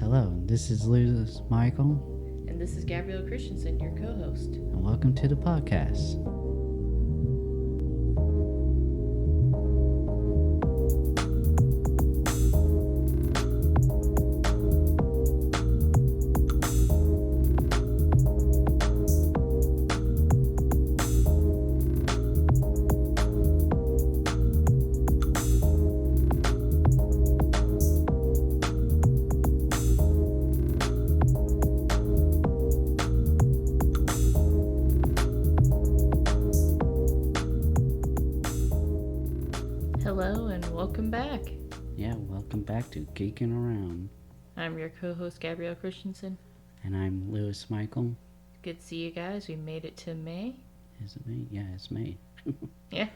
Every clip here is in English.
Hello, this is Luz Michael. And this is Gabrielle Christensen, your co-host. And welcome to the podcast. Hello and welcome back. Yeah, welcome back to Geeking Around. I'm your co-host Gabrielle Christensen. And I'm Lewis Michael. Good to see you guys. We made it to May. Is it me? Yeah, it's me. Yeah.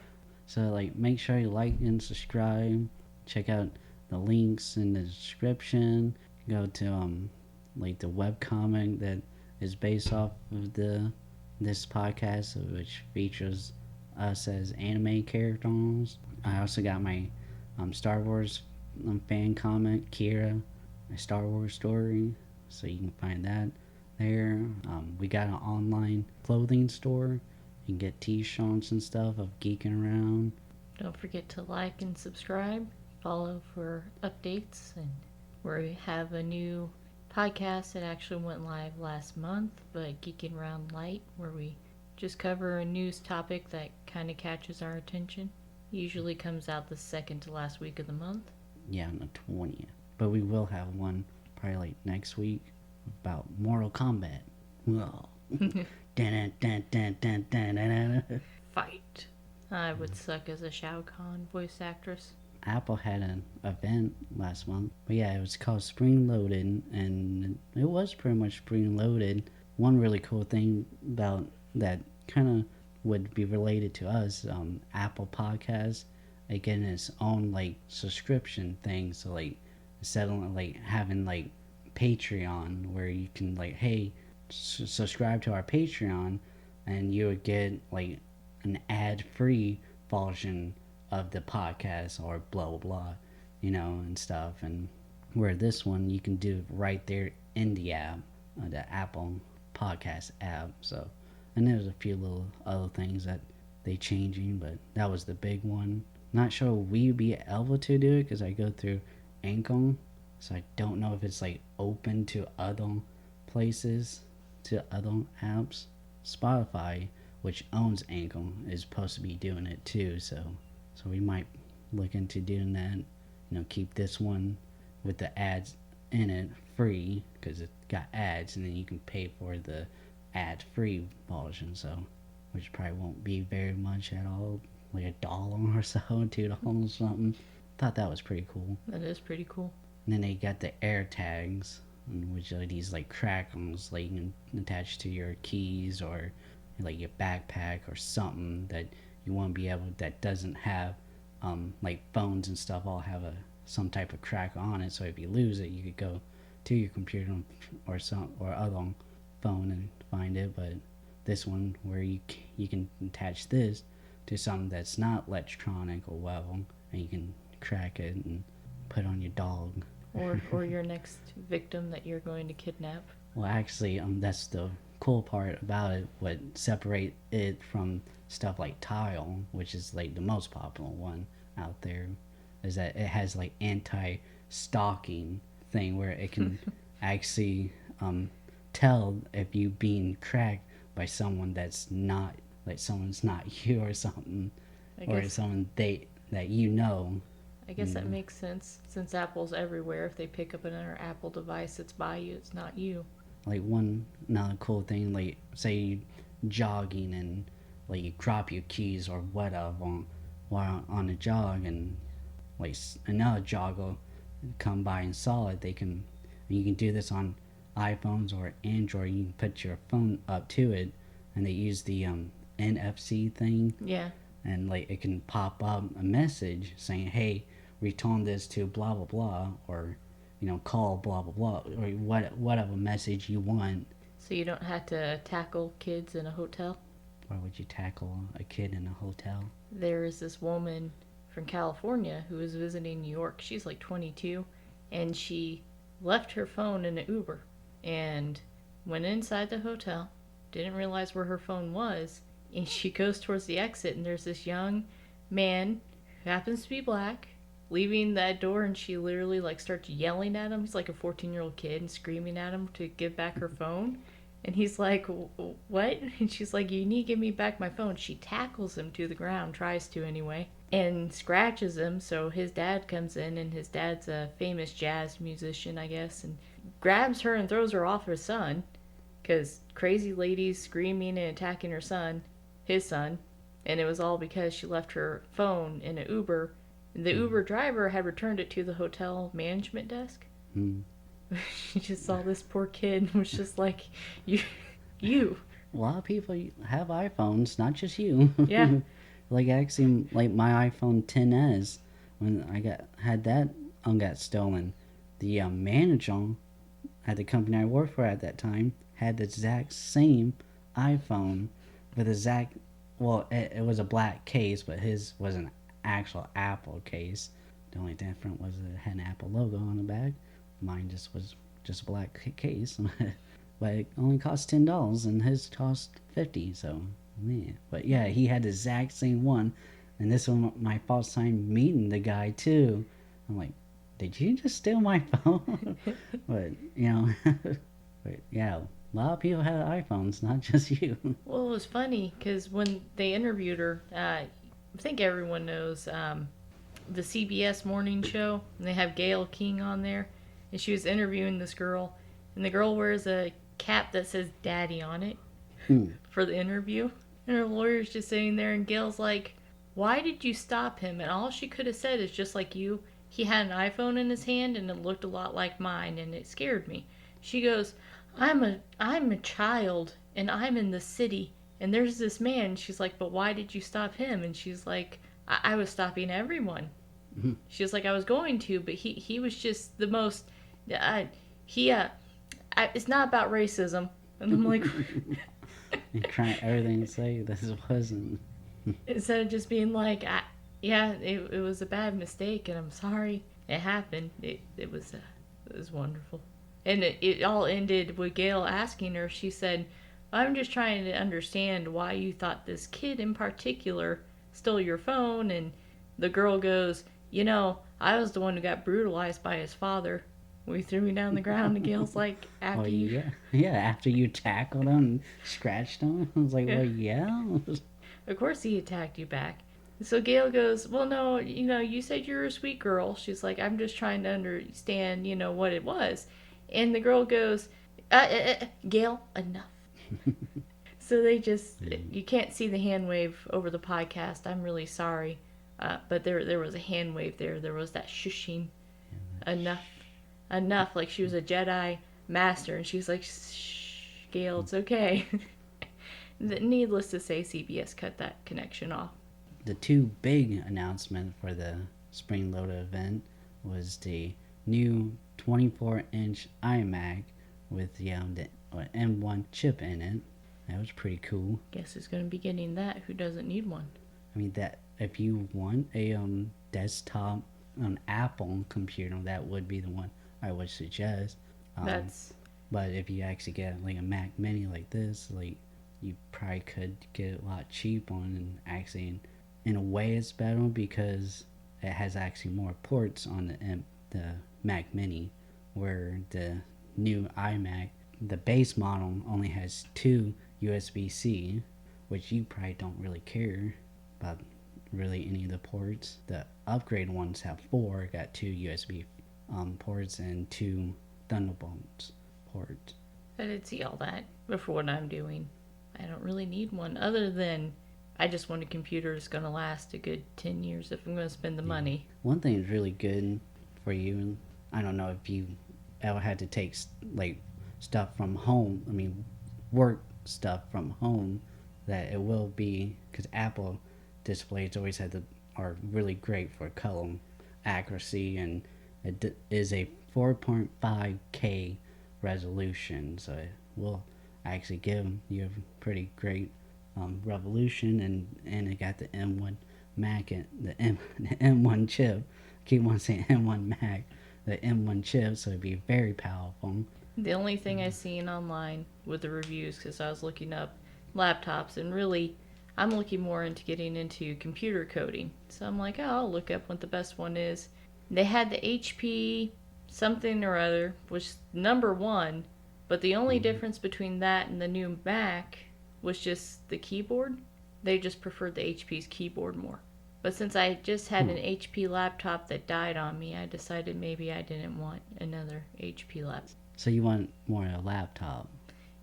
So, make sure you like and subscribe. Check out the links in the description. Go to, the webcomic that is based off of this podcast, which features us as anime characters. I also got my Star Wars fan comic, Kira, my Star Wars story, so you can find that there. We got an online clothing store. You can get t-shirts and stuff of Geeking Around. Don't forget to like and subscribe. Follow for updates. And we have a new podcast that actually went live last month, but Geeking Around Light, where we just cover a news topic that kind of catches our attention. Usually comes out the second to last week of the month. Yeah, on the 20th. But we will have one probably next week about Mortal Kombat. Whoa. Dun, dun, dun, dun, dun, dun, dun. Fight. I would suck as a Shao Kahn voice actress. Apple had an event last month. But yeah, it was called Spring Loaded, and it was pretty much spring loaded. One really cool thing about that kind of would be related to us, Apple Podcasts, getting its own subscription thing. So instead of having Patreon, where you can hey, subscribe to our Patreon, and you would get an ad-free version of the podcast or blah blah blah, and stuff. And where this one you can do right there in the app, the Apple Podcast app. So. And there's a few little other things that they changing, but that was the big one. Not sure we'd be able to do it because I go through Anchor, so I don't know if it's open to other places, to other apps. Spotify, which owns Anchor, is supposed to be doing it too, so we might look into doing that. Keep this one with the ads in it free because it got ads, and then you can pay for the ad-free version, so which probably won't be very much at all, $1 or so, $2 or something. Thought that was pretty cool. That is pretty cool. And then they got the air tags, which are these crackles you can attach to your keys or your backpack or something that you want to be able, that doesn't have phones and stuff all have some type of crack on it, so if you lose it you could go to your computer or other phone and find it. But this one where you can attach this to something that's not electronic or whatever, and you can crack it and put on your dog or your next victim that you're going to kidnap. Well, actually, that's the cool part about it. What separate it from stuff like Tile, which is the most popular one out there, is that it has anti-stalking thing where it can actually tell if you being tracked by someone that's not someone's not you or something, or someone that I guess that makes sense, since Apple's everywhere. If they pick up another Apple device that's by you, it's not you. Another cool thing, say you jogging and you drop your keys or whatever while on a jog, and another jogger come by and saw it. You can do this on iPhones or Android. You can put your phone up to it, and they use the NFC thing. Yeah. And it can pop up a message saying, "Hey, return this to blah blah blah," or call blah blah blah, or whatever message you want. So you don't have to tackle kids in a hotel. Why would you tackle a kid in a hotel? There is this woman from California who was visiting New York. She's 22, and she left her phone in an Uber and went inside the hotel, didn't realize where her phone was, and she goes towards the exit, and there's this young man who happens to be black leaving that door, and she literally like starts yelling at him. He's like a 14-year-old kid and screaming at him to give back her phone. And he's like, what? And she's like, you need to give me back my phone. She tackles him to the ground, tries to anyway, and scratches him. So his dad comes in, and his dad's a famous jazz musician, I guess, and grabs her and throws her off her son. Because crazy lady's screaming and attacking her son, his son. And it was all because she left her phone in an Uber. The Uber driver had returned it to the hotel management desk. She just saw this poor kid and was just like, you. A lot of people have iPhones, not just you. Yeah. Like actually, like my iPhone XS, when I had that got stolen, the manager at the company I worked for at that time had the exact same iPhone with the exact, well, it was a black case, but his was an actual Apple case. The only difference was it had an Apple logo on the back. Mine was just a black case. But it only cost $10 and his cost $50, so man. But yeah, he had the exact same one, and this was my first time meeting the guy too. I'm like, did you just steal my phone? But but yeah, a lot of people had iPhones, not just you. Well, it was funny because when they interviewed her, I think everyone knows the CBS morning show, and they have Gayle King on there, and she was interviewing this girl, and the girl wears a cap that says daddy on it for the interview, and her lawyer's just sitting there, and Gail's like, why did you stop him? And all she could have said is, just like you, he had an iPhone in his hand and it looked a lot like mine and it scared me. She goes, I'm a child and I'm in the city and there's this man. She's like, but why did you stop him? And she's like, I was stopping everyone. She's like, I was going to, but he was just the most it's not about racism. And I'm like, And trying everything to say this wasn't. Instead of just being like, it was a bad mistake and I'm sorry it happened. It was wonderful. And it all ended with Gail asking her, she said, I'm just trying to understand why you thought this kid in particular stole your phone. And the girl goes, I was the one who got brutalized by his father. We threw me down the ground, and Gail's like, after you... Yeah, after you tackled him and scratched him. I was like, well, yeah. Of course he attacked you back. So Gail goes, well, no, you said you're a sweet girl. She's like, I'm just trying to understand, what it was. And the girl goes, Gail, enough. So they just, you can't see the hand wave over the podcast. I'm really sorry. But there was a hand wave there. There was that shushing. Enough. Like she was a Jedi master. And she was like, shh, Gail, it's okay. Needless to say, CBS cut that connection off. The two big announcements for the Spring Loaded event was the new 24-inch iMac with the M1 chip in it. That was pretty cool. Guess who's going to be getting that? Who doesn't need one? I mean, that if you want a desktop, an Apple computer, that would be the one I would suggest. But if you actually get like a Mac Mini like this, like you probably could get it a lot cheap on, and actually in a way it's better because it has actually more ports on the Mac Mini, where the new iMac, the base model, only has 2 USB-C, which you probably don't really care about really any of the ports. The upgrade ones have 4, got 2 USB ports and 2 Thunderbolts ports. I did see all that, but for what I'm doing, I don't really need one, other than I just want a computer that's going to last a good 10 years if I'm going to spend the money. One thing is really good for you, I don't know if you ever had to take like stuff from home, work stuff from home, that it will be, because Apple displays always are really great for color accuracy, and it is a 4.5K resolution, so it will actually give you a pretty great resolution, and it got the M1 Mac and the M1 chip. I keep on saying M1 Mac. the M1 chip, so it'd be very powerful. The only thing I seen online with the reviews, because I was looking up laptops, and really, I'm looking more into getting into computer coding. So I'm like, oh, I'll look up what the best one is. They had the HP something or other, which number one, but the only difference between that and the new Mac was just the keyboard. They just preferred the HP's keyboard more. But since I just had an HP laptop that died on me, I decided maybe I didn't want another HP laptop. So you want more of a laptop?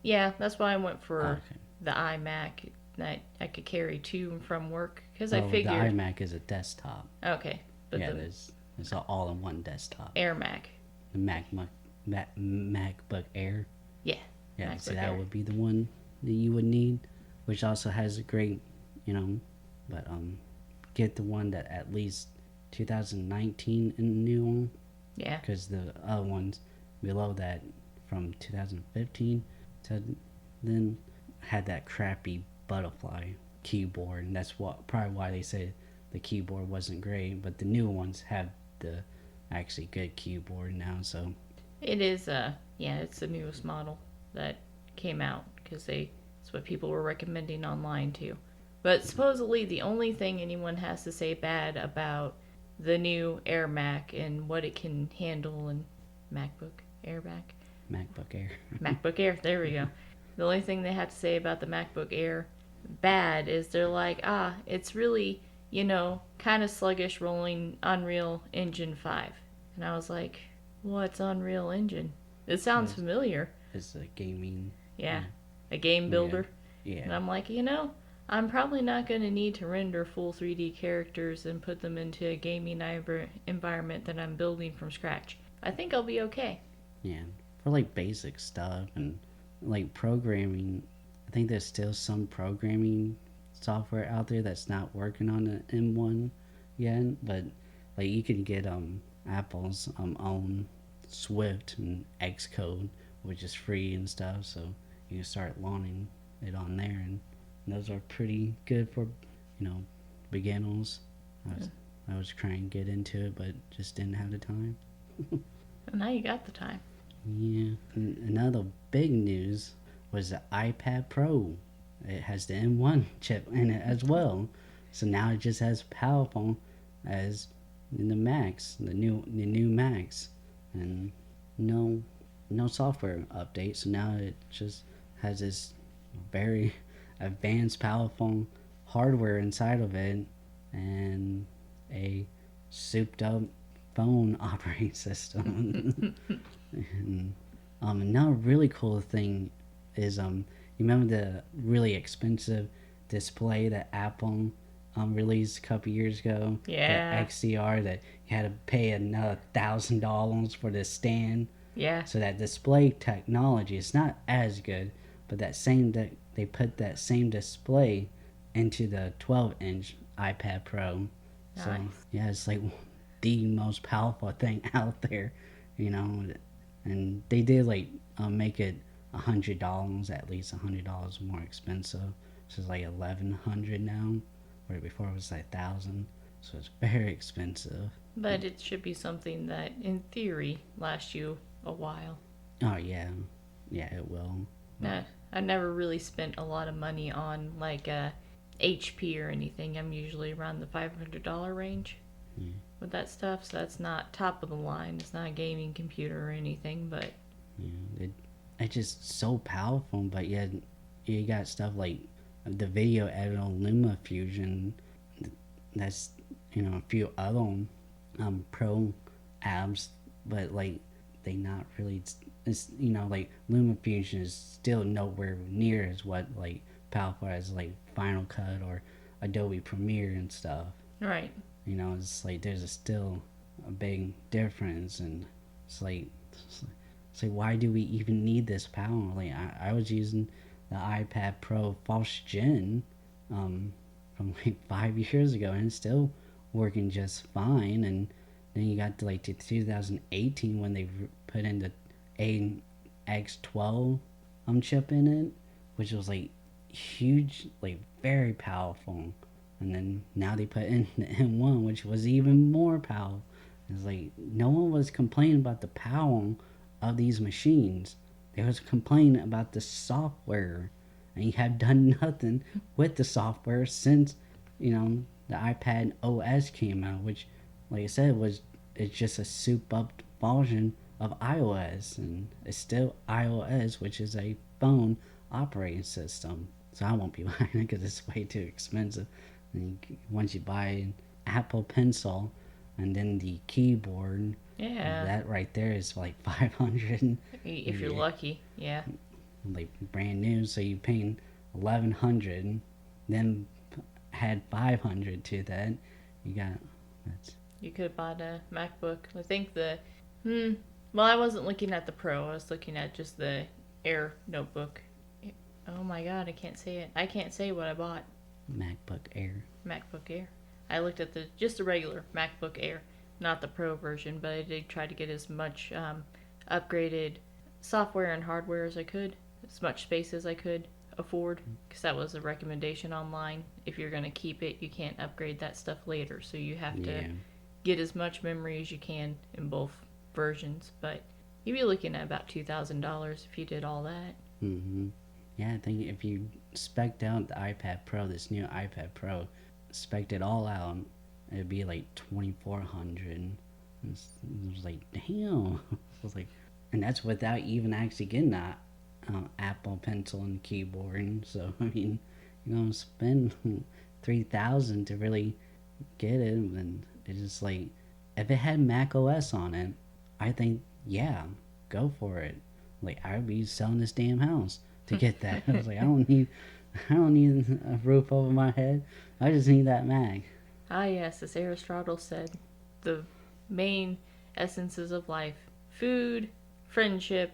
Yeah, that's why I went for Okay. the iMac that I could carry to and from work. Because Oh, I figured. the iMac is a desktop. Okay, but Yeah, the it's an all-in-one desktop. Air Mac. The MacBook Air. Yeah. Yeah, MacBook so that Air. would be the one that you would need, which also has a great, but get the one that at least 2019 in new one, Yeah. because the other ones below that from 2015 to then had that crappy butterfly keyboard, and that's probably why they said the keyboard wasn't great. But the new ones have the actually good keyboard now, so It is, yeah, it's the newest model that came out because it's what people were recommending online too. But supposedly the only thing anyone has to say bad about the new Air Mac and what it can handle and MacBook Air Mac. MacBook Air. MacBook Air, there we go. The only thing they have to say about the MacBook Air bad is they're like, it's really, kind of sluggish rolling Unreal Engine 5. And I was like, what's Unreal Engine? It sounds familiar. It's a gaming. Yeah, a game builder. Yeah. And I'm like, I'm probably not going to need to render full 3D characters and put them into a gaming environment that I'm building from scratch. I think I'll be okay. Yeah. For like basic stuff and like programming, I think there's still some programming software out there that's not working on the M1 yet, but like you can get Apple's own Swift and Xcode, which is free and stuff, so you can start learning it on there, and those are pretty good for beginners. I was trying to get into it, but just didn't have the time. And now you got the time. Yeah. And another big news was the iPad Pro. It has the M1 chip in it as well, so now it just as powerful as in the Macs, the new Macs, and no software update. So now it just has this very advanced, powerful hardware inside of it, and a souped up phone operating system. And another really cool thing is you remember the really expensive display that Apple released a couple years ago? Yeah. The XDR that you had to pay another $1,000 for the stand. Yeah. So that display technology is not as good, but they put that same display into the 12-inch iPad Pro. So Nice. yeah, it's like the most powerful thing out there, And they did like make it $100, at least $100 more expensive. So it's like $1,100 now, where before it was like $1,000. So it's very expensive. But it should be something that, in theory, lasts you a while. Oh yeah, it will. Nah, I never really spent a lot of money on like HP or anything. I'm usually around the $500 range with that stuff. So that's not top of the line. It's not a gaming computer or anything, but Yeah, it's just so powerful. But yeah, you got stuff like the video editor LumaFusion. That's a few other pro apps, but like they not really. It's like LumaFusion is still nowhere near as what like powerful as like Final Cut or Adobe Premiere and stuff. right. It's like there's still a big difference, and it's like why do we even need this power? Like I was using the iPad Pro False Gen from like 5 years ago, and it's still working just fine. And then you got to like to 2018 when they put in the AX12 chip in it, which was like huge, like very powerful. And then now they put in the M1, which was even more powerful. It's like no one was complaining about the power of these machines. They was complaining about the software, and you have done nothing with the software since the iPad OS came out, which, like I said, it's just a soup up version of iOS, and it's still iOS, which is a phone operating system. So I won't be buying it because it's way too expensive. And once you buy an Apple Pencil and then the keyboard, Yeah. that right there is like 500. If you're lucky, yeah. Like brand new, so you paying 1100, then had 500 to that. You got that's You could have bought a MacBook. I think well, I wasn't looking at the Pro. I was looking at just the Air notebook. Oh my god, I can't say it. I can't say what I bought. MacBook Air. MacBook Air. I looked at just the regular MacBook Air, not the Pro version, but I did try to get as much upgraded software and hardware as I could, as much space as I could afford, because that was a recommendation online. If you're going to keep it, you can't upgrade that stuff later, so you have to get as much memory as you can in both versions. But you'd be looking at about $2,000 if you did all that. Yeah, I think if you spec'd out the iPad Pro, this new iPad Pro, spec'd it all out, it'd be like 2,400. It was like, damn. It was like, and that's without even actually getting that Apple Pencil and keyboard. So I mean, you're gonna spend 3,000 to really get it, and it's just like, if it had Mac OS on it, I think go for it. Like, I'd be selling this damn house to get that. I was like, I don't need a roof over my head. I just need that Mac. Ah, yes, as Aristotle said, the main essences of life: food, friendship,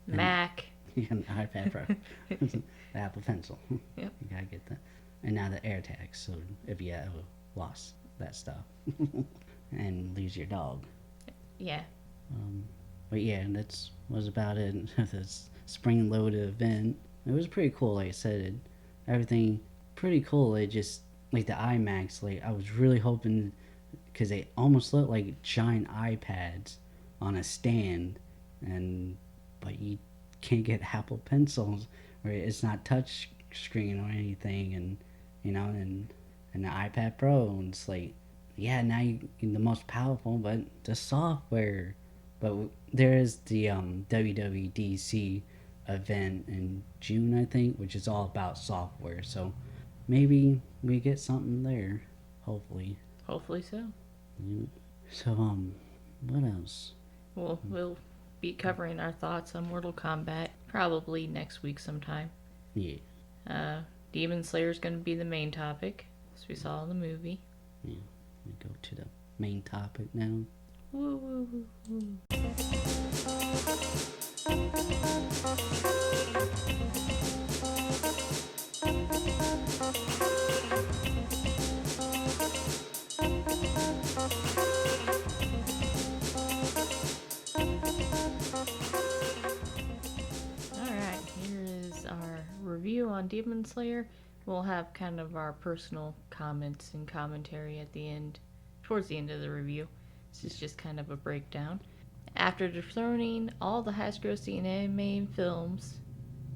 Mac. And the iPad Pro. The Apple Pencil. Yep. You gotta get that. And now the AirTags, so if you ever lost that stuff and lose your dog. Yeah. But yeah, that's was about it. This spring-loaded event. It was pretty cool. Like I said, everything pretty cool. It just like the iMacs. Like, I was really hoping, because they almost look like giant iPads on a stand, but you can't get Apple Pencils, or it's not touch screen or anything, and and the iPad Pro, and it's like, yeah, now you're the most powerful, but the software. But there is the WWDC event in June, I think, which is all about software. So maybe we get something there. Hopefully. Hopefully so. Yeah. So what else? Well, we'll be covering our thoughts on Mortal Kombat probably next week sometime. Yeah. Demon Slayer is going to be the main topic, as we saw in the movie. Yeah. We go to the main topic now. Woo, woo, woo, woo. Alright, here is our review on Demon Slayer. We'll have kind of our personal comments and commentary at the end, towards the end of the review. This is just kind of a breakdown. After dethroning all the highest grossing anime films,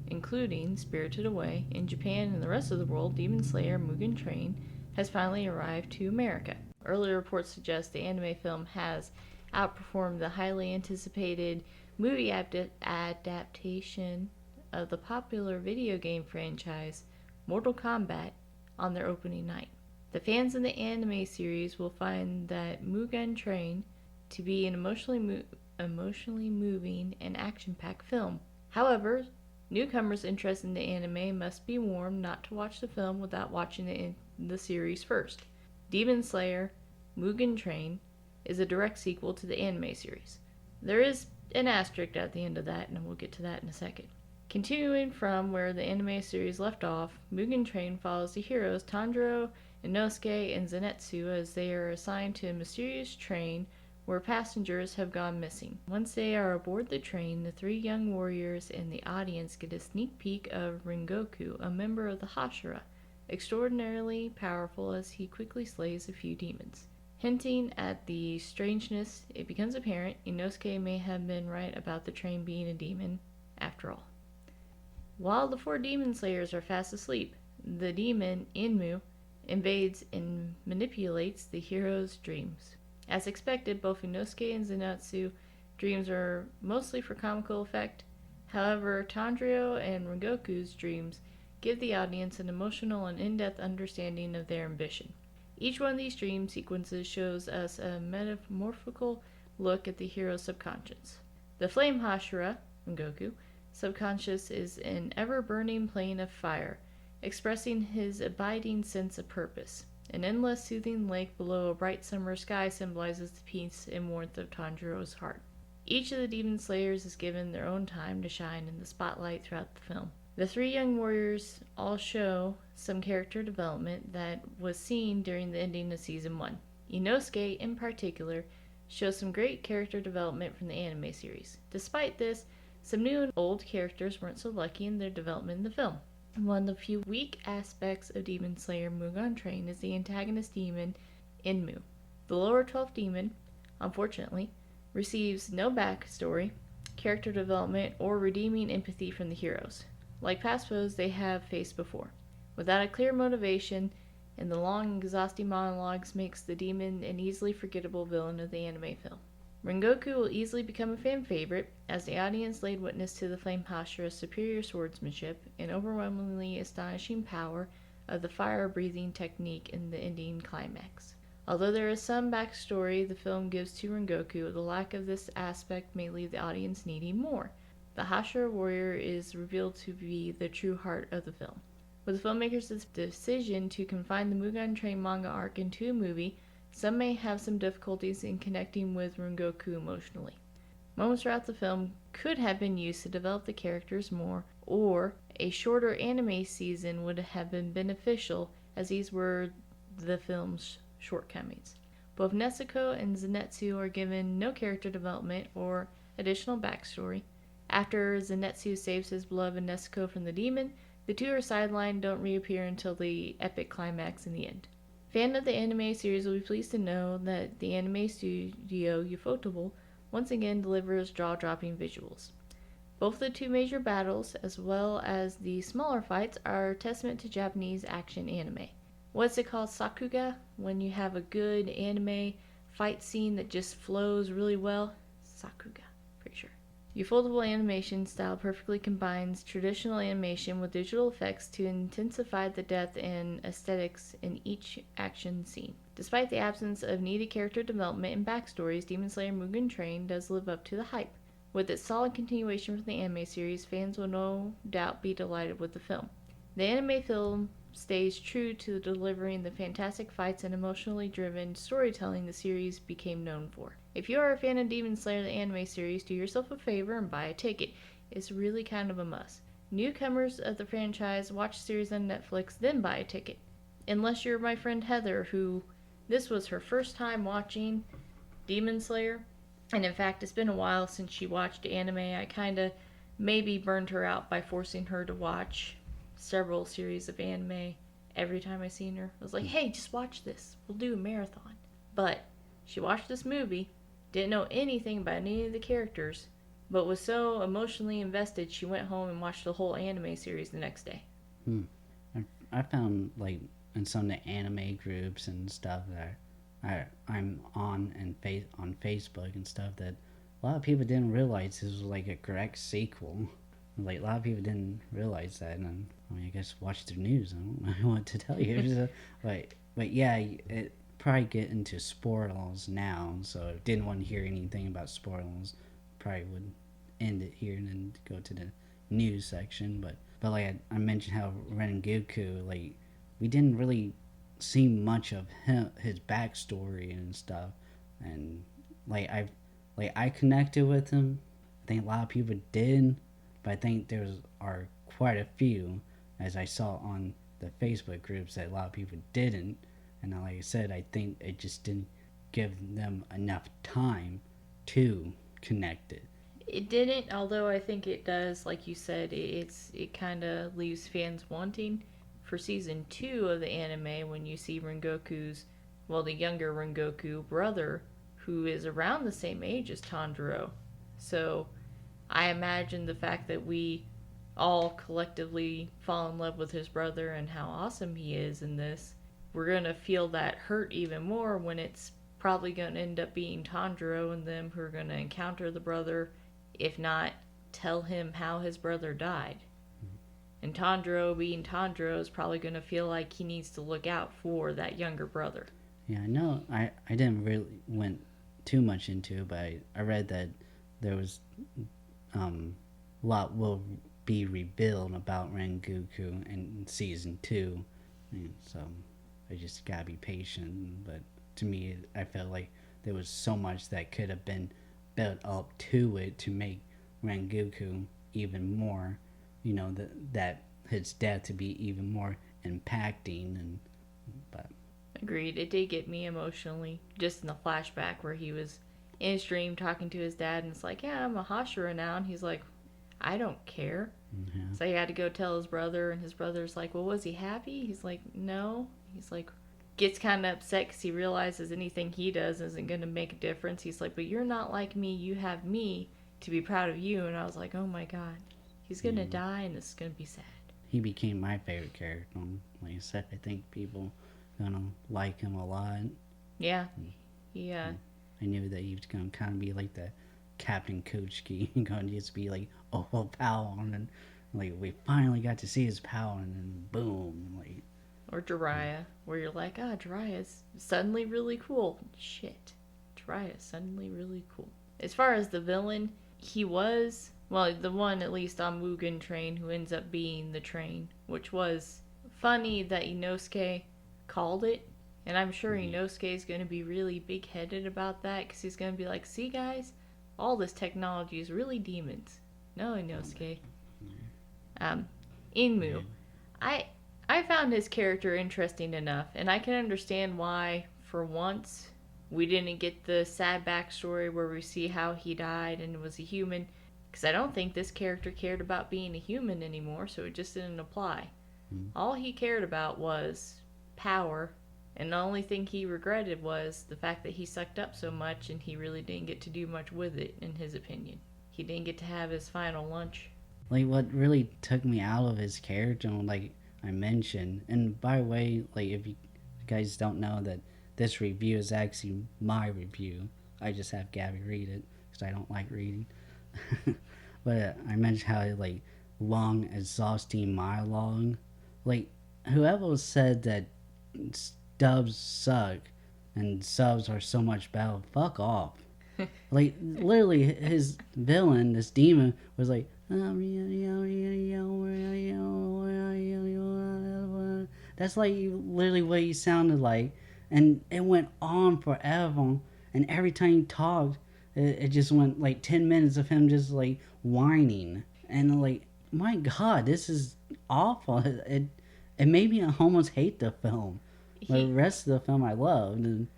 including Spirited Away, in Japan and the rest of the world, Demon Slayer Mugen Train has finally arrived to America. Early reports suggest the anime film has outperformed the highly anticipated movie adaptation of the popular video game franchise Mortal Kombat on their opening night. The fans in the anime series will find that Mugen Train to be an emotionally moving and action-packed film. However, newcomers interested in the anime must be warned not to watch the film without watching the series first. Demon Slayer Mugen Train is a direct sequel to the anime series. There is an asterisk at the end of that, and we'll get to that in a second. Continuing from where the anime series left off, Mugen Train follows the heroes Tanjiro, Inosuke, and Zenitsu as they are assigned to a mysterious train where passengers have gone missing. Once they are aboard the train, the three young warriors and the audience get a sneak peek of Rengoku, a member of the Hashira, extraordinarily powerful as he quickly slays a few demons. Hinting at the strangeness, it becomes apparent Inosuke may have been right about the train being a demon after all. While the 4 demon slayers are fast asleep, the demon, Inmu, invades and manipulates the hero's dreams. As expected, both Inosuke and Zenitsu dreams are mostly for comical effect. However, Tanjiro and Rengoku's dreams give the audience an emotional and in-depth understanding of their ambition. Each one of these dream sequences shows us a metamorphical look at the hero's subconscious. The flame Hashira, Rengoku, subconscious is an ever-burning plane of fire, expressing his abiding sense of purpose. An endless soothing lake below a bright summer sky symbolizes the peace and warmth of Tanjiro's heart. Each of the demon slayers is given their own time to shine in the spotlight throughout the film. The 3 young warriors all show some character development that was seen during the ending of Season 1. Inosuke, in particular, shows some great character development from the anime series. Despite this, some new and old characters weren't so lucky in their development in the film. One of the few weak aspects of Demon Slayer Mugen Train is the antagonist demon, Inmu. The lower 12th demon, unfortunately, receives no backstory, character development, or redeeming empathy from the heroes, like past foes they have faced before. Without a clear motivation, and the long, exhausting monologues makes the demon an easily forgettable villain of the anime film. Rengoku will easily become a fan favorite, as the audience laid witness to the Flame Hashira's superior swordsmanship and overwhelmingly astonishing power of the fire-breathing technique in the ending climax. Although there is some backstory the film gives to Rengoku, the lack of this aspect may leave the audience needing more. The Hashira warrior is revealed to be the true heart of the film. With the filmmakers' decision to confine the Mugen Train manga arc into a movie, some may have some difficulties in connecting with Rengoku emotionally. Moments throughout the film could have been used to develop the characters more, or a shorter anime season would have been beneficial, as these were the film's shortcomings. Both Nezuko and Zenitsu are given no character development or additional backstory. After Zenitsu saves his beloved Nezuko from the demon, the two are sidelined, don't reappear until the epic climax in the end. Fan of the anime series will be pleased to know that the anime studio Ufotable once again delivers jaw-dropping visuals. Both the 2 major battles, as well as the smaller fights, are a testament to Japanese action anime. What's it called, sakuga, when you have a good anime fight scene that just flows really well? Sakuga, pretty sure. Ufotable animation style perfectly combines traditional animation with digital effects to intensify the depth and aesthetics in each action scene. Despite the absence of needed character development and backstories, Demon Slayer Mugen Train does live up to the hype. With its solid continuation from the anime series, fans will no doubt be delighted with the film. The anime film stays true to delivering the fantastic fights and emotionally driven storytelling the series became known for. If you are a fan of Demon Slayer the anime series, do yourself a favor and buy a ticket. It's really kind of a must. Newcomers of the franchise, watch the series on Netflix, then buy a ticket. Unless you're my friend Heather, who this was her first time watching Demon Slayer. And in fact, it's been a while since she watched anime. I kind of maybe burned her out by forcing her to watch several series of anime every time I seen her. I was like, hey, just watch this. We'll do a marathon. But she watched this movie, didn't know anything about any of the characters, but was so emotionally invested she went home and watched the whole anime series the next day. I found, like, in some of the anime groups and stuff that I'm on and on Facebook and stuff, that a lot of people didn't realize this was like a correct sequel. Like, a lot of people didn't realize that, and I mean, I guess watch the news. I don't know what to tell you. So, but yeah, it probably get into spoilers now. So if didn't want to hear anything about spoilers, probably would end it here and then go to the news section. But like I mentioned how Rengoku, like, we didn't really see much of his backstory and stuff, and I connected with him. I think a lot of people did. But I think are quite a few, as I saw on the Facebook groups, that a lot of people didn't. And like I said, I think it just didn't give them enough time to connect it. It didn't, although I think it does, like you said, it kind of leaves fans wanting for season 2 of the anime when you see Rengoku's well, the younger Rengoku brother, who is around the same age as Tanjiro. So I imagine the fact that we all collectively fall in love with his brother and how awesome he is in this, we're going to feel that hurt even more when it's probably going to end up being Tanjiro and them who are going to encounter the brother, if not tell him how his brother died. And Tanjiro, being Tanjiro, is probably going to feel like he needs to look out for that younger brother. Yeah, I know. I didn't really went too much into it, but I read that there was a lot will be revealed about Rengoku in season 2. And so I just gotta be patient. But to me, I felt like there was so much that could have been built up to it to make Rengoku even more, that his death to be even more impacting. But Agreed. It did get me emotionally, just in the flashback where he was in his dream talking to his dad, and it's like, yeah, I'm a Hashira now, and he's like, I don't care. yeah. So he had to go tell his brother, and his brother's like, well, was he happy? He's like, no. He's like, gets kind of upset because he realizes anything he does isn't going to make a difference. He's like, but you're not like me. You have me to be proud of you. And I was like, oh my god, he's going to die, and this is going to be sad. He became my favorite character. Like I said, I think people gonna like him a lot. Yeah. Yeah. I knew that he was gonna kind of be like the Captain Kuchiki, gonna just be like overpowered, and like we finally got to see his power, and then boom, like. Or Jiraiya, where you're like, Jiraiya's suddenly really cool. Shit. Jiraiya's suddenly really cool. As far as the villain, he was, well, the one at least on Mugen Train who ends up being the train, which was funny that Inosuke called it. And I'm sure Inosuke is going to be really big-headed about that, because he's going to be like, see guys, all this technology is really demons. No, Inosuke. Inmu. I found his character interesting enough, and I can understand why, for once, we didn't get the sad backstory where we see how he died and was a human, because I don't think this character cared about being a human anymore, so it just didn't apply. All he cared about was power, and the only thing he regretted was the fact that he sucked up so much and he really didn't get to do much with it, in his opinion. He didn't get to have his final lunch. Like, what really took me out of his character, like I mentioned, and by the way, like, if you guys don't know that this review is actually my review, I just have Gabby read it, because I don't like reading. But I mentioned how, like, long, exhausting monologue. Like, whoever said that dubs suck and subs are so much better, fuck off. Like, literally, his villain, this demon, was like, that's like literally what he sounded like, and it went on forever, and every time he talked, it just went like 10 minutes of him just like whining, and like, my god, this is awful. It made me almost hate the film. The rest of the film I loved, and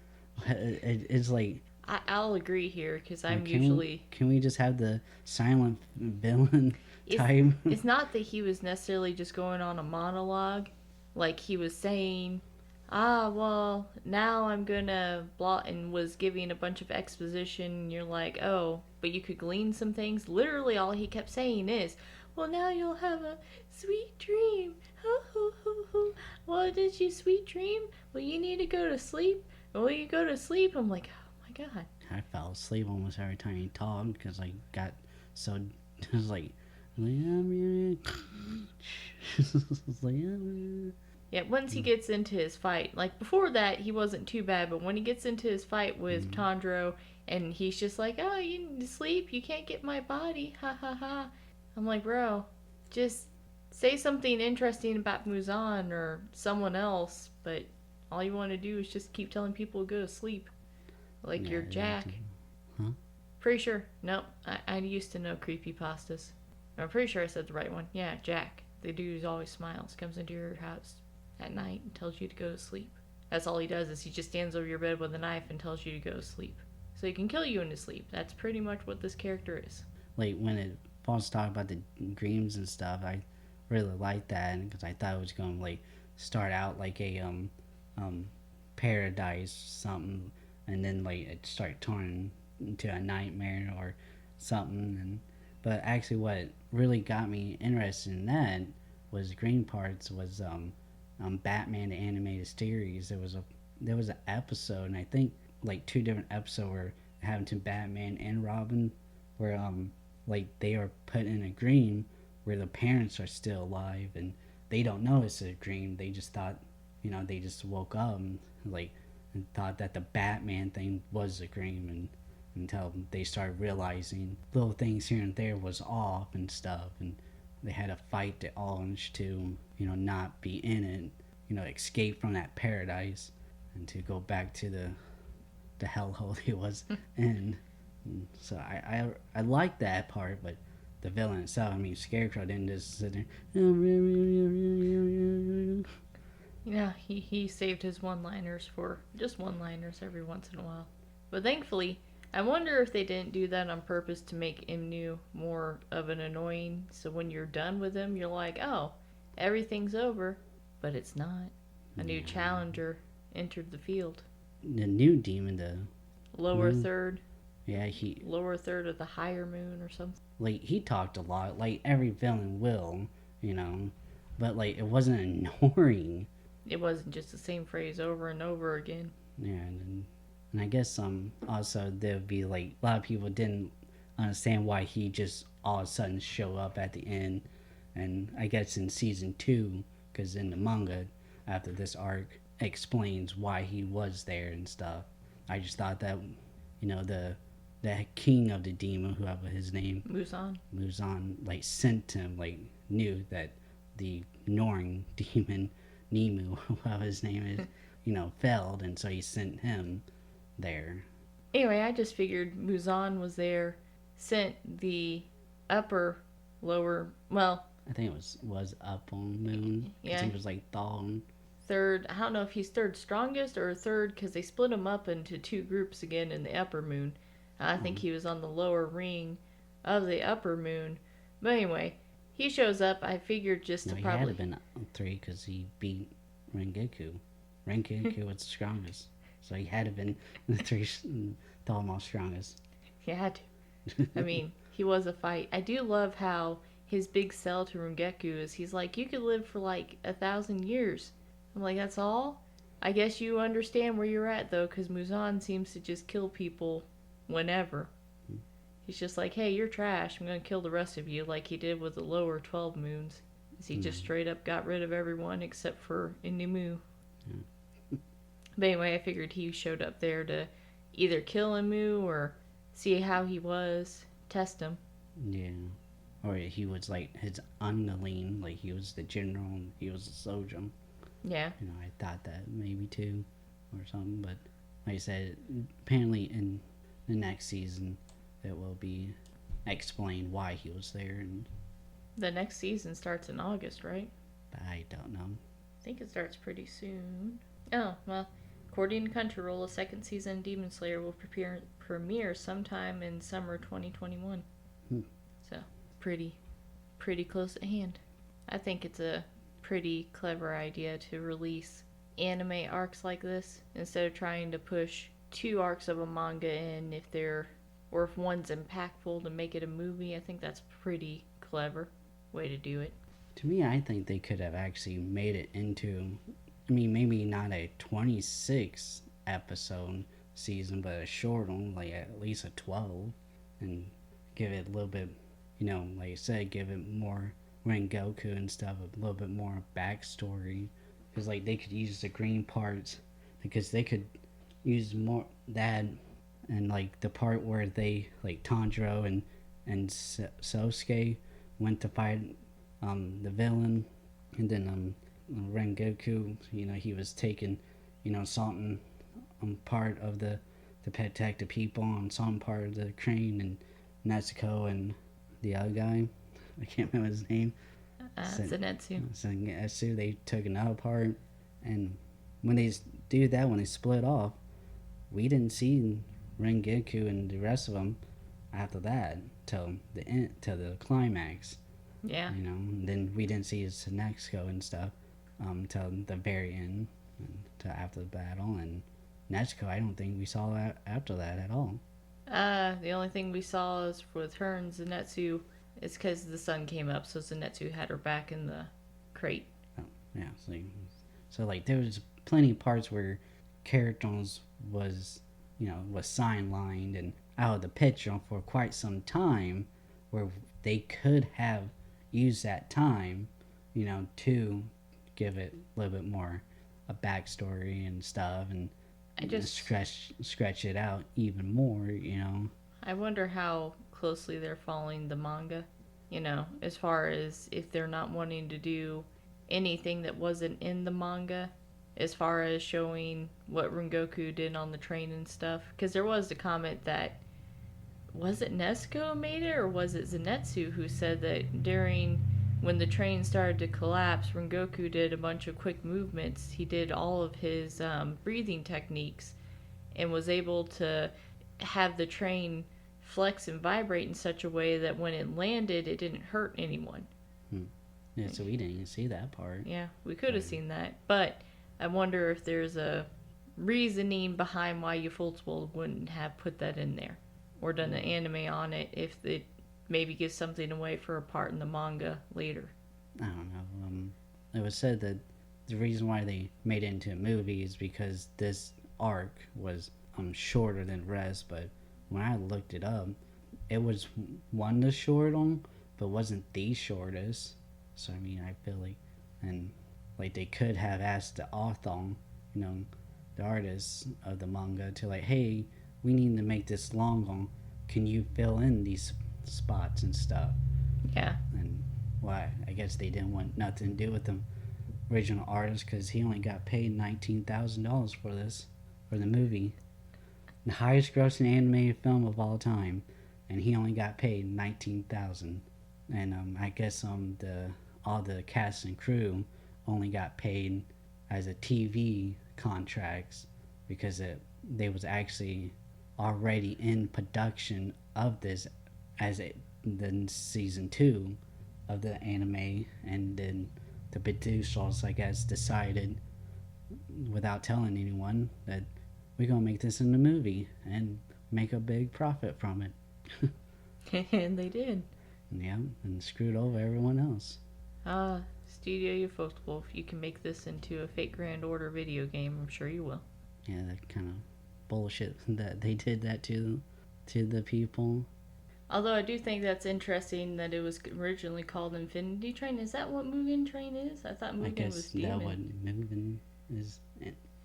it's like, I'll agree here, because I'm can usually... Can we just have the silent villain type? It's not that he was necessarily just going on a monologue. Like, he was saying, well, now I'm gonna blah, and was giving a bunch of exposition, and you're like, oh, but you could glean some things. Literally, all he kept saying is, well, now you'll have a sweet dream. Well, did you sweet dream? Well, you need to go to sleep. Well, you go to sleep. I'm like, oh my god. I fell asleep almost every time he talked, because I got so, it was like, yeah, once he gets into his fight, like, before that, he wasn't too bad, but when he gets into his fight with Tanjiro, and he's just like, oh, you need to sleep, you can't get my body, ha ha ha. I'm like, bro, just say something interesting about Muzan or someone else, but all you want to do is just keep telling people to go to sleep. Like, you're Jack. Huh? Pretty sure. Nope. I used to know creepypastas. I'm pretty sure I said the right one. Yeah, Jack. The dude who always smiles. Comes into your house at night and tells you to go to sleep. That's all he does, is he just stands over your bed with a knife and tells you to go to sleep. So he can kill you in his sleep. That's pretty much what this character is. Like, when it falls talk about the dreams and stuff, I really liked that, because I thought it was going to, like, start out like a paradise something, and then like it started turning into a nightmare or something. And but actually, what really got me interested in that was green parts was Batman the animated series. There was an episode, and I think like two different episodes were having to Batman and Robin, where like they are put in a dream where the parents are still alive and they don't know it's a dream. They just thought, they just woke up and thought that the Batman thing was a dream, and until they started realizing little things here and there was off and stuff, and they had to fight the orange to not be in it, escape from that paradise and to go back to the hellhole he was in. And so I like that part, but the villain itself, I mean, Scarecrow didn't just sit there. Yeah, he saved his one-liners for just one-liners every once in a while. But thankfully, I wonder if they didn't do that on purpose to make Imnu more of an annoying, so when you're done with him, you're like, oh, everything's over. But it's not. A new challenger entered the field. The new demon, the lower third. Yeah, lower third of the higher moon or something. Like, he talked a lot, like every villain will, but like it wasn't annoying. It wasn't just the same phrase over and over again. Yeah, and I guess also there would be like a lot of people didn't understand why he just all of a sudden show up at the end, and I guess in season 2, because in the manga after this arc explains why he was there and stuff. I just thought that the king of the demon, whoever his name, Muzan, like sent him, like knew that the Norn demon, Nemu, whoever his name is, failed, and so he sent him there. Anyway, I just figured Muzan was there, sent the lower, well, I think it was up on moon, because he was like thawing. Third, I don't know if he's third strongest or third, because they split him up into 2 groups again in the upper moon. I think he was on the lower ring of the upper moon. But anyway, he shows up. I figured just to he probably... had to been 3 because he beat Rengoku. Rengoku was the strongest. So he had to been the 3 most strongest. He had to. I mean, he was a fight. I do love how his big sell to Rengoku is he's like, you could live for like 1,000 years. I'm like, that's all? I guess you understand where you're at, though, because Muzan seems to just kill people whenever. He's just like, hey, you're trash. I'm going to kill the rest of you, like he did with the lower 12 moons. He just straight up got rid of everyone except for Inimu. But anyway, I figured he showed up there to either kill Imu or see how he was, test him. Yeah. Or he was like his underling, like he was the general and he was a soldier. Yeah. I thought that maybe too, or something. But like I said, apparently in the next season, it will be explained why he was there. And the next season starts in August, right? I don't know. I think it starts pretty soon. Oh, well, according to Crunchyroll, a second season Demon Slayer will premiere sometime in summer 2021. So, pretty close at hand. I think it's a pretty clever idea to release anime arcs like this instead of trying to push 2 arcs of a manga in or if one's impactful to make it a movie. I think that's pretty clever way to do it. To me, I think they could have actually made it into, maybe not a 26 episode season, but a short one, like at least a 12, and give it a little bit, like I said, give it more Rengoku and stuff, a little bit more backstory, because like they could use the green parts, because they could use more that, and like the part where they, like Tanjiro and Sosuke went to fight the villain, and then Rengoku, he was taking, something part of the protect the people on some part of the train, and Nezuko and the other guy, I can't remember his name. Zenitsu. They took another part, and when they do that, when they split off, we didn't see Rengoku and the rest of them after that till the end, till the climax. Yeah. And then we didn't see his Nezuko and stuff till the very end. to after the battle, and Nezuko, I don't think we saw that after that at all. The only thing we saw is with her and Zenitsu is because the sun came up, so Zenitsu had her back in the crate. Oh, yeah, so like there was plenty of parts where characters was was sidelined and out of the picture for quite some time, where they could have used that time, to give it a little bit more a backstory and stuff, and I just stretch it out even more. I wonder how closely they're following the manga. As far as if they're not wanting to do anything that wasn't in the manga, as far as showing what Rengoku did on the train and stuff. Because there was the comment that, was it Nezuko made it or was it Zenitsu who said that during when the train started to collapse, Rengoku did a bunch of quick movements. He did all of his breathing techniques and was able to have the train flex and vibrate in such a way that when it landed, it didn't hurt anyone. Yeah, so we didn't even see that part. Yeah, we could have seen that. But I wonder if there's a reasoning behind why Ufotable wouldn't have put that in there or done an anime on it if it maybe gives something away for a part in the manga later. I don't know. It was said that the reason why they made it into a movie is because this arc was shorter than the rest, but when I looked it up, it was one of the short on, but wasn't the shortest. So I mean, I feel like they could have asked the author, the artist of the manga, to like, hey, we need to make this long one. Can you fill in these spots and stuff? Yeah. And why? I guess they didn't want nothing to do with the original artist because he only got paid $19,000 for the movie, the highest grossing animated film of all time, and he only got paid $19,000. And I guess all the cast and crew only got paid as a TV contracts because they was actually already in production of this then season 2 of the anime, and then the producers, I guess, decided without telling anyone that we're gonna make this in a movie and make a big profit from it. And they did. Yeah, and screwed over everyone else. Studio Ufotable, if you can make this into a Fate Grand Order video game, I'm sure you will. Yeah, that kind of bullshit that they did that to the people. Although I do think that's interesting that it was originally called Infinity Train. Is that what Mugen Train is? I thought Mugen was demon. I guess that what Mugen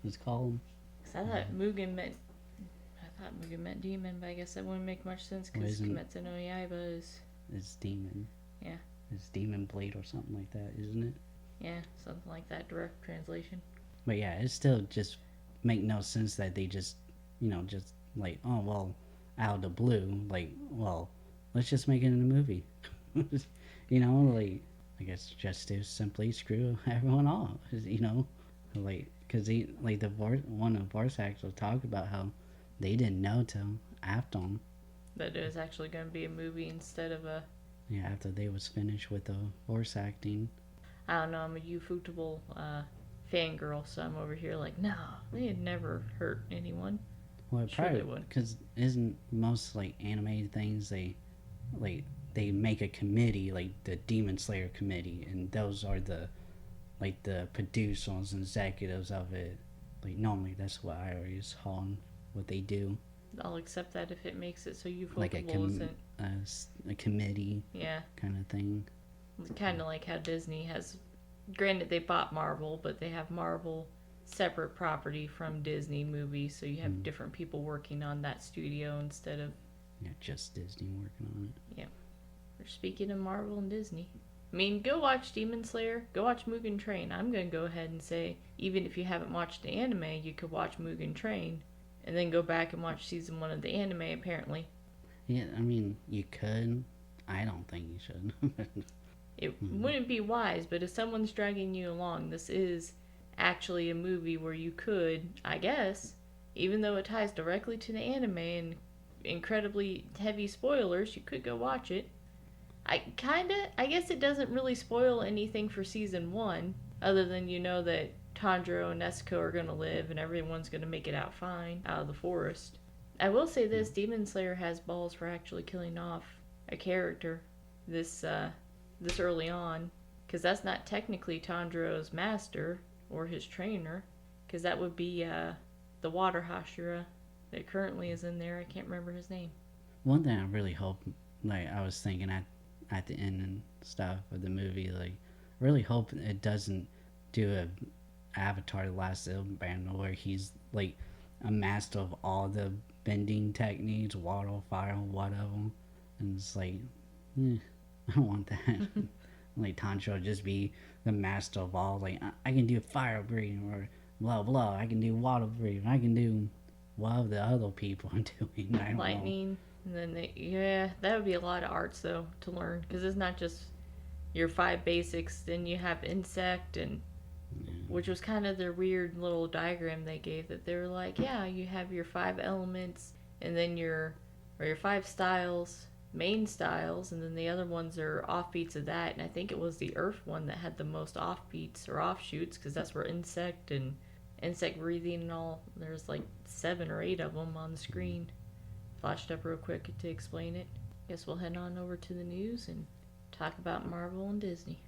was called. Cause I thought Mugen meant demon, but I guess that wouldn't make much sense because kimetsunoyaiba is demon. Yeah. It's demon blade or something like that, isn't it? Yeah, something like that, direct translation. But yeah, it still just make no sense that they just just like, oh well, out of the blue, like, well, let's just make it in a movie. Like, I guess just to simply screw everyone off, like, because one of the voice actors talked about how they didn't know till after that it was actually going to be a movie instead of a... Yeah, after they was finished with the voice acting. I don't know, I'm a Ufotable fangirl, so I'm over here like, no, they had never hurt anyone. Well, probably would, because isn't most like animated things they make a committee, like the demonslayer committee, and those are the producers and executives of it. Like normally that's what I always call what they do. I'll accept that if it makes it so Ufotable like isn't a committee. Yeah. Kind of thing. Kind of like how Disney has. Granted, they bought Marvel, but they have Marvel separate property from Disney movies, so you have different people working on that studio instead of... Yeah, just Disney working on it. Yeah. We're speaking of Marvel and Disney. I mean, go watch Demon Slayer, go watch Mugen Train. I'm going to go ahead and say, even if you haven't watched the anime, you could watch Mugen Train, and then go back and watch season 1 of the anime, apparently. Yeah, I mean, you could. I don't think you should. It wouldn't be wise, but if someone's dragging you along, this is actually a movie where you could, I guess, even though it ties directly to the anime and incredibly heavy spoilers, you could go watch it. I guess it doesn't really spoil anything for season 1, other than that Tanjiro and Nezuko are gonna live and everyone's gonna make it out fine out of the forest. I will say this: Demon Slayer has balls for actually killing off a character this early on, because that's not technically Tanjiro's master or his trainer, because that would be the Water Hashira that currently is in there. I can't remember his name. One thing I really hope, like I was thinking at the end and stuff of the movie, like really hope it doesn't do a Avatar: The Last Airbender where he's like a master of all the bending techniques, water, fire, whatever, and it's like, I don't want that. Like Tanjiro just be the master of all. Like I can do fire breathing or blah blah. I can do water breathing. I can do what the other people are doing. I don't Lightning. know. And then that would be a lot of arts though to learn, because it's not just your 5 basics. Then you have insect, and which was kind of their weird little diagram they gave, that they were like, yeah, you have your 5 elements, and then your 5 styles, main styles, and then the other ones are offbeats of that. And I think it was the earth one that had the most offbeats or offshoots, because that's where insect and insect breathing and all, there's like 7 or 8 of them on the screen. Flashed up real quick to explain it. Guess we'll head on over to the news and talk about Marvel and Disney.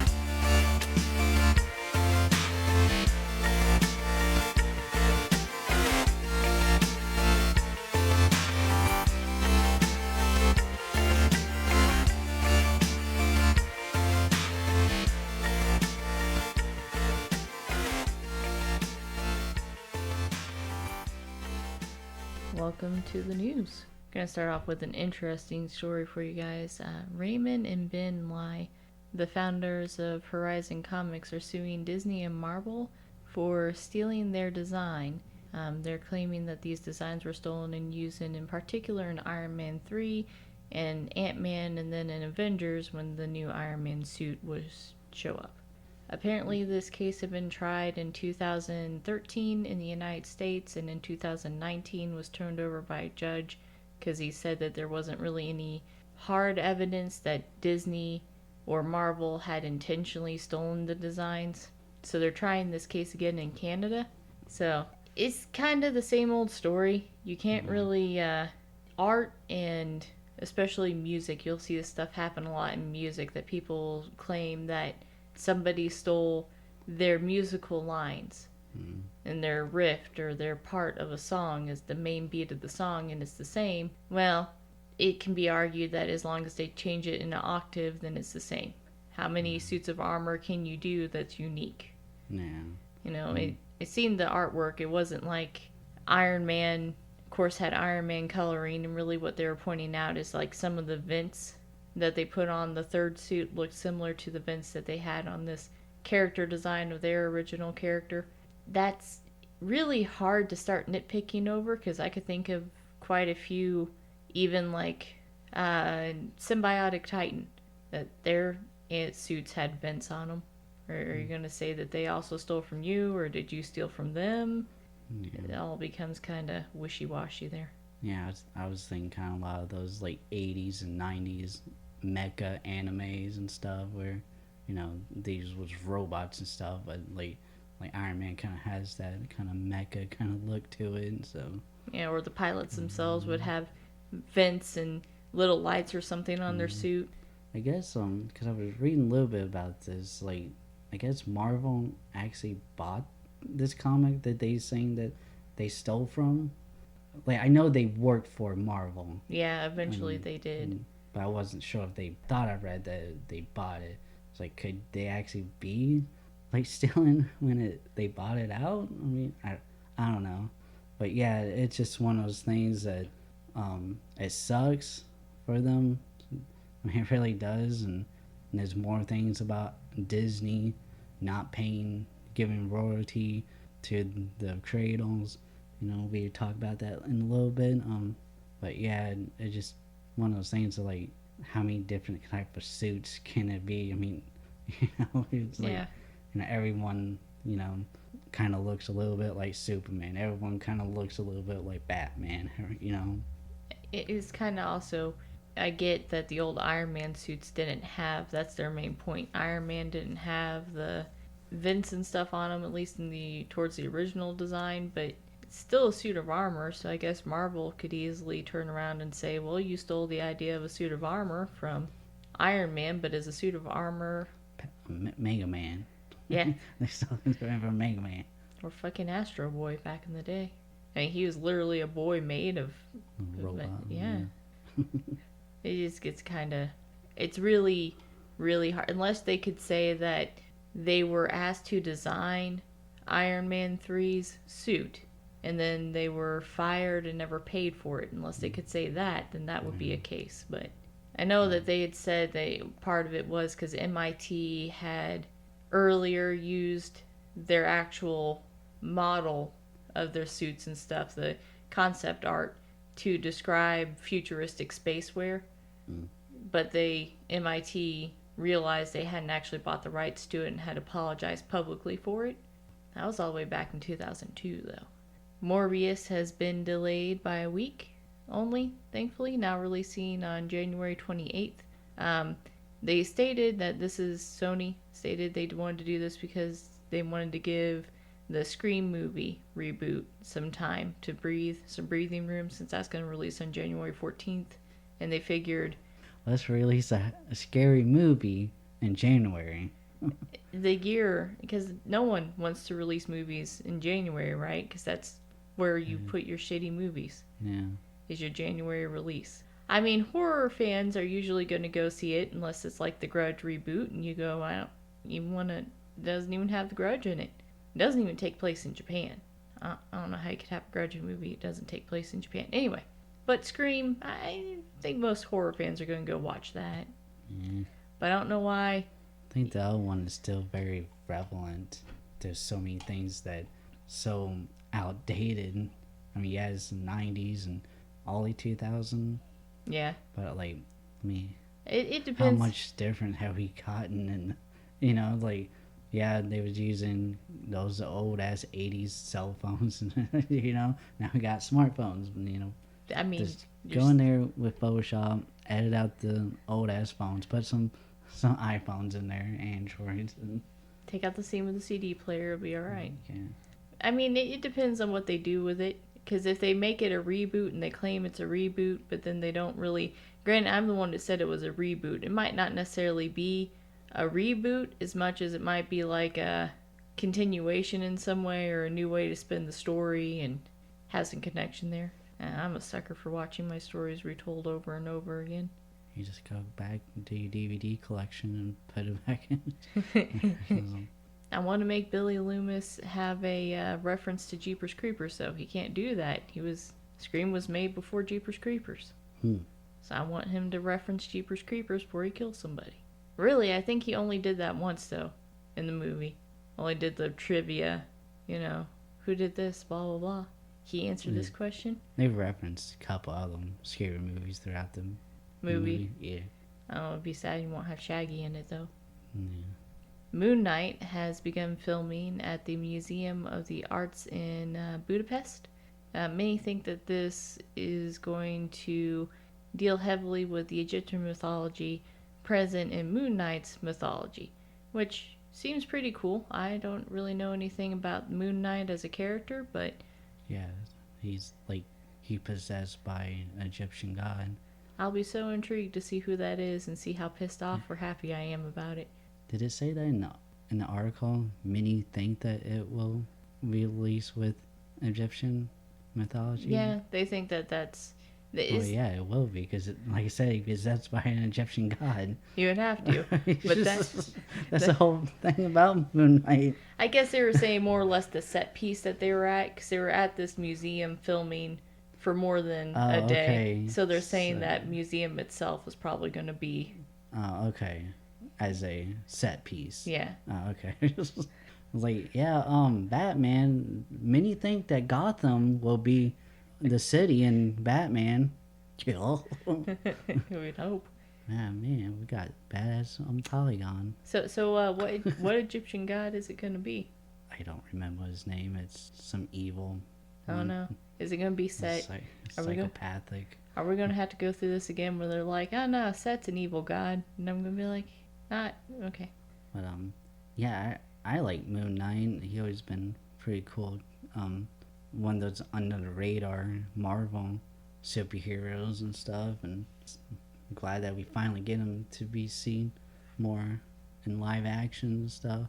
Welcome to the news. Gonna start off with an interesting story for you guys. Raymond and Ben Lai, the founders of Horizon Comics, are suing Disney and Marvel for stealing their design. They're claiming that these designs were stolen and used in particular in Iron Man 3 and Ant-Man, and then in Avengers when the new Iron Man suit was show up. Apparently, this case had been tried in 2013 in the United States, and in 2019 was turned over by a judge because he said that there wasn't really any hard evidence that Disney or Marvel had intentionally stolen the designs. So they're trying this case again in Canada. So it's kind of the same old story. You can't really art, and especially music, you'll see this stuff happen a lot in music, that people claim that somebody stole their musical lines and their riff or their part of a song is the main beat of the song and it's the same. Well, it can be argued that as long as they change it in an octave, then it's the same. How many suits of armor can you do that's unique? Yeah. You know, it seemed the artwork, it wasn't like Iron Man, of course, had Iron Man coloring, and really what they were pointing out is like some of the vents that they put on the third suit looked similar to the vents that they had on this character design of their original character. That's really hard to start nitpicking over, because I could think of quite a few, even like Symbiotic Titan, that their suits had vents on them. Or are you going to say that they also stole from you, or did you steal from them? Yeah. It all becomes kind of wishy-washy there. Yeah, I was thinking kind of a lot of those like 80s and 90s mecha animes and stuff where, you know, these was robots and stuff, but like Iron Man kind of has that kind of mecha kind of look to it, and so. Yeah, or the pilots themselves would have vents and little lights or something on their suit. I guess because I was reading a little bit about this, like I guess Marvel actually bought this comic that they saying that they stole from. Like I know they worked for Marvel. Yeah, eventually they did. But I wasn't sure if they thought I read that they bought it. It's like, could they actually be like stealing when they bought it out? I mean, I don't know. But yeah, it's just one of those things that it sucks for them. I mean, it really does. And there's more things about Disney not giving royalty to the creators. You know, we talk about that in a little bit. But yeah, it's just one of those things of like, how many different type of suits can it be? I mean, you know, it's like, you know, everyone, you know, kind of looks a little bit like Superman. Everyone kind of looks a little bit like Batman, you know. It is kind of also, I get that the old Iron Man suits didn't have, that's their main point. Iron Man didn't have the vents and stuff on them, at least towards the original design, but it's still a suit of armor. So I guess Marvel could easily turn around and say, well, you stole the idea of a suit of armor from Iron Man, but as a suit of armor, Mega Man. Yeah. They stole it from Mega Man. Or fucking Astro Boy back in the day. I mean, he was literally a boy made of Robot. Yeah. It just gets kind of... It's really, really hard. Unless they could say that they were asked to design Iron Man 3's suit, and then they were fired and never paid for it. Unless they could say that, then that would be a case. But I know that they had said part of it was because MIT had earlier used their actual model of their suits and stuff, the concept art, to describe futuristic spaceware. But MIT realized they hadn't actually bought the rights to it and had apologized publicly for it. That was all the way back in 2002, though. Morbius has been delayed by a week only, thankfully, now releasing on January 28th. They stated that Sony stated they wanted to do this because they wanted to give the Scream movie reboot some time to breathe, some breathing room, since that's going to release on January 14th. And they figured, let's release a scary movie in January. the year, because no one wants to release movies in January, right? Because that's where you put your shitty movies. Yeah. Is your January release. I mean, horror fans are usually going to go see it unless it's like the Grudge reboot, and you go, I don't even want to. It doesn't even have the Grudge in it. It doesn't even take place in Japan. I don't know how you could have a Grudge movie. It doesn't take place in Japan. Anyway, but Scream, I think most horror fans are going to go watch that. Yeah. But I don't know why. I think the other one is still very prevalent. There's so many things that so outdated. I mean, yeah, it's the 90s and early 2000. Yeah. But, like, I mean, it depends. How much different have we gotten? And, you know, like, yeah, they was using those old-ass 80s cell phones. You know, now we got smartphones. You know, I mean, just go in there with Photoshop, edit out the old-ass phones, put some iPhones in there, Androids. And take out the scene with the CD player, it'll be alright. Yeah. I mean, it depends on what they do with it. Because if they make it a reboot and they claim it's a reboot, but then they don't really... Granted, I'm the one that said it was a reboot. It might not necessarily be a reboot as much as it might be like a continuation in some way or a new way to spin the story and has some connection there. I'm a sucker for watching my stories retold over and over again. You just go back to your DVD collection and put it back in. I want to make Billy Loomis have a reference to Jeepers Creepers, though. He can't do that. Scream was made before Jeepers Creepers. So I want him to reference Jeepers Creepers before he kills somebody. Really, I think he only did that once, though, in the movie. Only did the trivia, you know, who did this, blah, blah, blah. He answered this question. They've referenced a couple of them scary movies throughout the movie. Yeah. I don't know, it'd be sad you won't have Shaggy in it, though. Yeah. Moon Knight has begun filming at the Museum of the Arts in Budapest. Many think that this is going to deal heavily with the Egyptian mythology present in Moon Knight's mythology, which seems pretty cool. I don't really know anything about Moon Knight as a character, but... Yeah, he's possessed by an Egyptian god. I'll be so intrigued to see who that is and see how pissed off or happy I am about it. Did it say that in the article? Many think that it will release with Egyptian mythology? Yeah, they think that's... Well, yeah, it will be, because, like I said, because that's by an Egyptian god. You would have to. But that's the whole thing about Moon Knight. I guess they were saying more or less the set piece that they were at, because they were at this museum filming for more than a day. Okay. So they're saying that museum itself is probably going to be... Oh, okay. As a set piece. Yeah. Oh, okay. Like, yeah, Batman, many think that Gotham will be the city in Batman. Kill. We'd hope. Yeah, man, we got badass Polygon. So what Egyptian god is it going to be? I don't remember his name. It's some evil. I don't know. Is it going to be Set? Psychopathic. Are we going to have to go through this again where they're like, oh no, Set's an evil god? And I'm going to be like, okay. But, yeah, I like Moon Knight. He always been pretty cool. One of those under the radar Marvel superheroes and stuff, and I'm glad that we finally get him to be seen more in live action and stuff.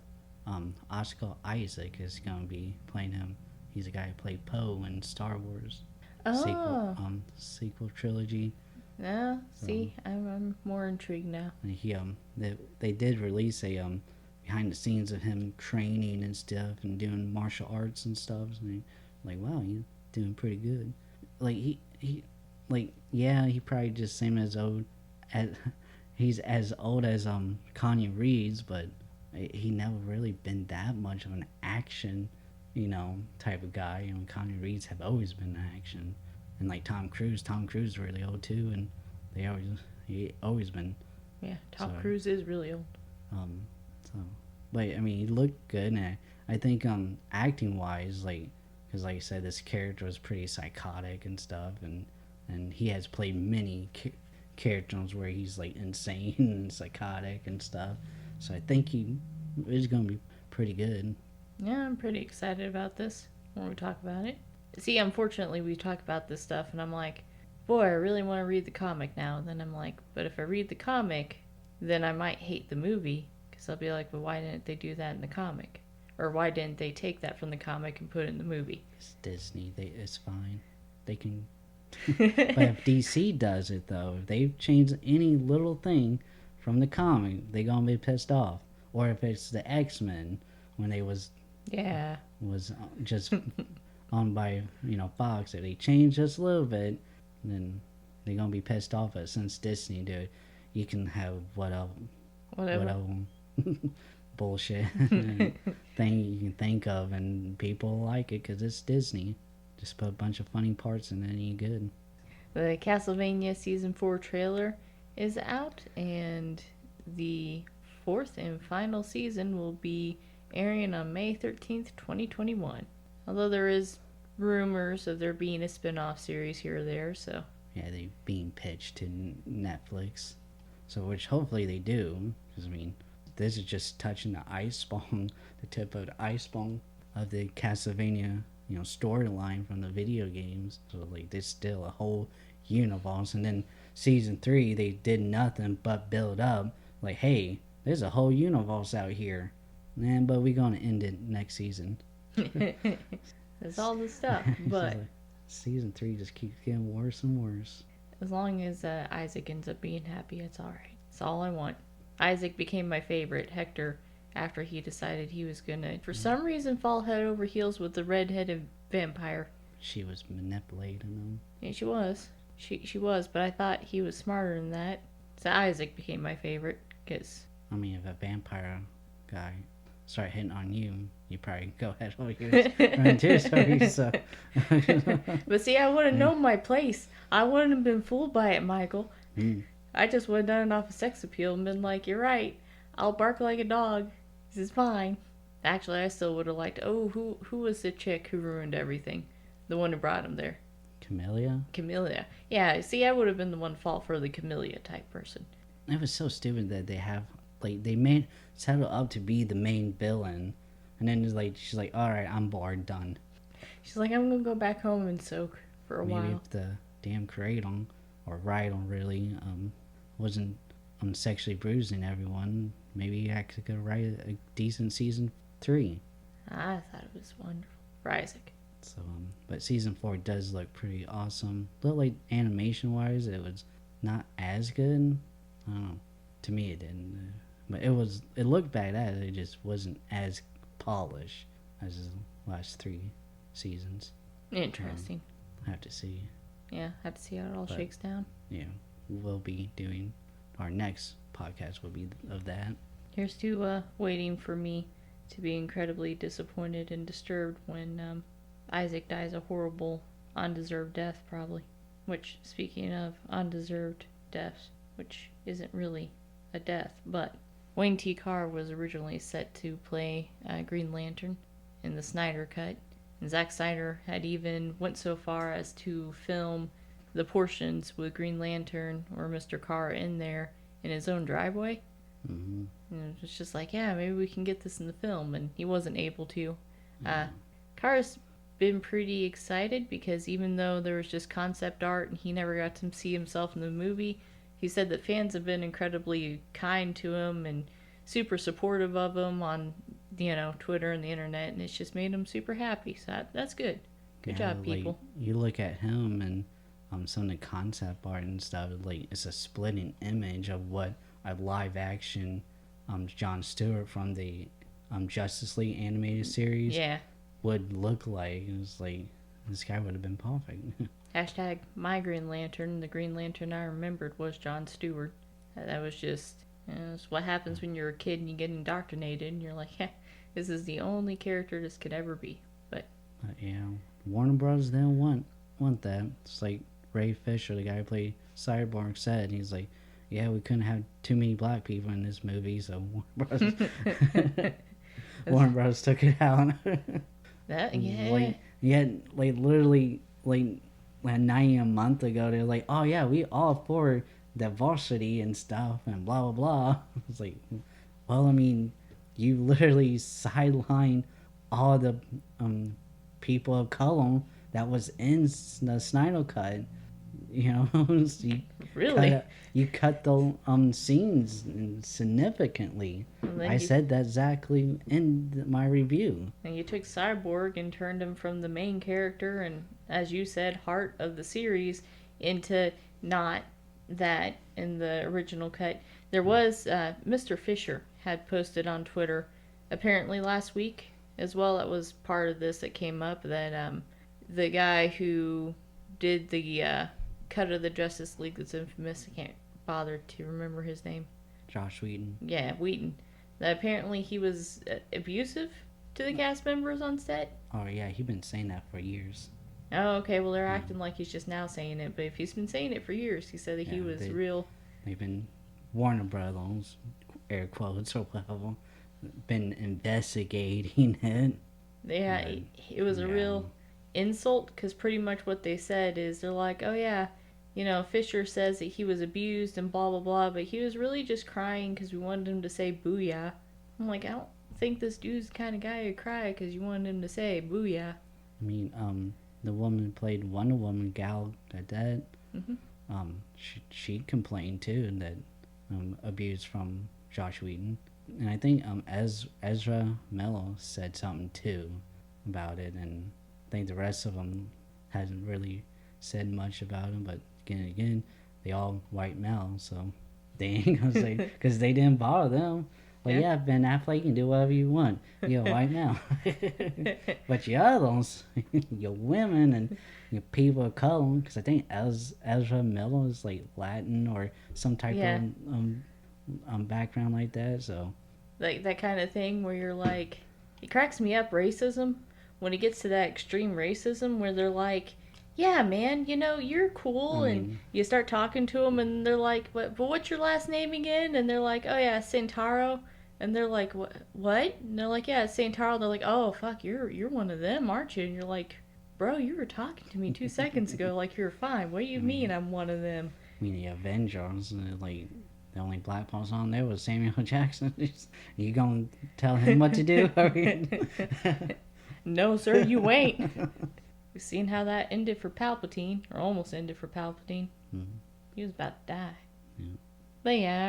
Oscar Isaac is gonna be playing him. He's the guy who played Poe in Star Wars Oh, sequel trilogy. yeah. See, I'm more intrigued now. And they did release a behind the scenes of him training and stuff and doing martial arts and stuff. And like, wow, you're doing pretty good. Like he like, yeah, he probably just same as old as he's as old as Kanye Reeves, but he never really been that much of an action, type of guy. Kanye Reeves have always been action, and like Tom Cruise is really old too, and he always been. Yeah, Tom Cruise is really old. So, but I mean, he looked good, and I think acting wise, like, because like I said, this character was pretty psychotic and stuff, and he has played many characters where he's like insane and psychotic and stuff. So I think he is going to be pretty good. Yeah, I'm pretty excited about this when we talk about it. See, unfortunately, we talk about this stuff, and I'm like, boy, I really want to read the comic now. And then I'm like, but if I read the comic, then I might hate the movie, because I'll be like, well, why didn't they do that in the comic? Or why didn't they take that from the comic and put it in the movie? It's Disney. It's fine. They can. But if DC does it, though, if they change any little thing from the comic, they gonna be pissed off. Or if it's the X-Men when they was just owned by Fox, if they change just a little bit, then they gonna be pissed off at. Since Disney do it, you can have whatever bullshit thing you can think of, and people like it because it's Disney. Just put a bunch of funny parts and then you're good. The Castlevania Season 4 trailer is out, and the fourth and final season will be airing on May 13th, 2021. Although there is rumors of there being a spin-off series here or there, so... Yeah, they being pitched to Netflix. So, which hopefully they do, because, I mean, this is just touching the iceberg, the tip of the iceberg of the Castlevania, storyline from the video games. So, like, there's still a whole universe. And then Season 3, they did nothing but build up, like, hey, there's a whole universe out here. Man, but we're going to end it next season. There's all this stuff, but... Like, Season 3 just keeps getting worse and worse. As long as Isaac ends up being happy, it's alright. It's all I want. Isaac became my favorite. Hector, after he decided he was gonna, for some reason, fall head over heels with the red-headed vampire. She was manipulating him. Yeah, she was. She was, but I thought he was smarter than that. So Isaac became my favorite, because... I mean, if a vampire guy start hitting on you, you probably go head over heels run too. So. But see, I would have known my place. I wouldn't have been fooled by it, Michael. I just would have done it off of sex appeal and been like, you're right. I'll bark like a dog. This is fine. Actually, I still would have liked, who was the chick who ruined everything? The one who brought him there. Camellia. Yeah, see, I would have been the one to fall for the Camellia type person. It was so stupid that they have, like, they made settle up to be the main villain. And then it's like, she's like, alright, I'm bored, done. She's like, I'm gonna go back home and soak for a while. Maybe if the damn creator, or writer really, wasn't sexually bruising everyone, maybe I could go write a decent Season 3. I thought it was wonderful. For Isaac. So, but Season 4 does look pretty awesome. Look like animation-wise, it was not as good. I don't know. To me, it didn't. But it looked badass. It just wasn't as polished as the last 3 seasons. Interesting. I have to see. Yeah, have to see how it all shakes down. Yeah, we'll be doing our next podcast will be of that. Here's to waiting for me to be incredibly disappointed and disturbed when Isaac dies a horrible, undeserved death, probably. Which, speaking of undeserved deaths, which isn't really a death, but Wayne T. Carr was originally set to play Green Lantern in the Snyder Cut, and Zack Snyder had even went so far as to film the portions with Green Lantern or Mr. Carr in there in his own driveway. Mm-hmm. And it's just like, yeah, maybe we can get this in the film, and he wasn't able to. Kara's been pretty excited because even though there was just concept art and he never got to see himself in the movie, he said that fans have been incredibly kind to him and super supportive of him on, Twitter and the internet, and it's just made him super happy. So that's good. Good job, people. You look at him and some of the concept art and stuff. Like, it's a splitting image of what a live action Jon Stewart from the Justice League animated series would look like. It was like, this guy would have been perfect. Hashtag my Green Lantern. The Green Lantern I remembered was Jon Stewart. That was just, it's what happens when you're a kid and you get indoctrinated and you're like, this is the only character this could ever be. But yeah, Warner Bros. They don't want that. It's like Ray Fisher, the guy who played Cyborg, said. He's like, yeah, we couldn't have too many black people in this movie, so Warner Bros. Took it out. That, yeah. Like literally, like not even a month ago, they're like, oh yeah, we all for diversity and stuff and blah blah blah. It's like, well, I mean, you literally sideline all the people of color that was in the Snyder Cut. So you cut the scenes significantly. I said that exactly in my review. And you took Cyborg and turned him from the main character and, as you said, heart of the series into not that in the original cut. There was Mr. Fisher had posted on Twitter apparently last week as well. That was part of this that came up, that the guy who did the cut of the Justice League that's infamous, I can't bother to remember his name. Josh Whedon. Yeah, Whedon. That apparently he was abusive to the cast members on set. Oh yeah, he's been saying that for years. Oh, okay. Well, they're acting like he's just now saying it, but if he's been saying it for years, he said that he was real. They've been Warner Brothers, air quotes or whatever, been investigating it. Yeah, it was a real insult, because pretty much what they said is they're like, oh yeah, Fisher says that he was abused and blah blah blah, but he was really just crying because we wanted him to say booyah. I'm like, I don't think this dude's the kind of guy who'd cry because you wanted him to say booyah. I mean, the woman who played Wonder Woman, Gal Gadot, she complained too that abuse from Josh Whedon, and I think Ezra Miller said something too about it, and I think the rest of them hasn't really said much about him. But again, they all white males, so they ain't gonna say, because they didn't bother them. Like, yeah, Ben Affleck, you can do whatever you want. You're a white male. But your others, your women and your people of color, because I think Ezra Miller is like Latin or some type of background like that. So, like that kind of thing where you're like, it cracks me up, racism, when it gets to that extreme racism where they're like, yeah, man, you're cool, and you start talking to them, and they're like, but what's your last name again? And they're like, oh yeah, Santaro. And they're like, what? And they're like, yeah, it's Santaro. They're like, oh, fuck, you're one of them, aren't you? And you're like, bro, you were talking to me 2 seconds ago like you're fine. What do you mean I'm one of them? I mean, the Avengers, like, the only black person on there was Samuel Jackson. You gonna tell him what to do? No, sir, you ain't. We've seen how that ended for Palpatine, or almost ended for Palpatine. He was about to die. Yeah. But yeah,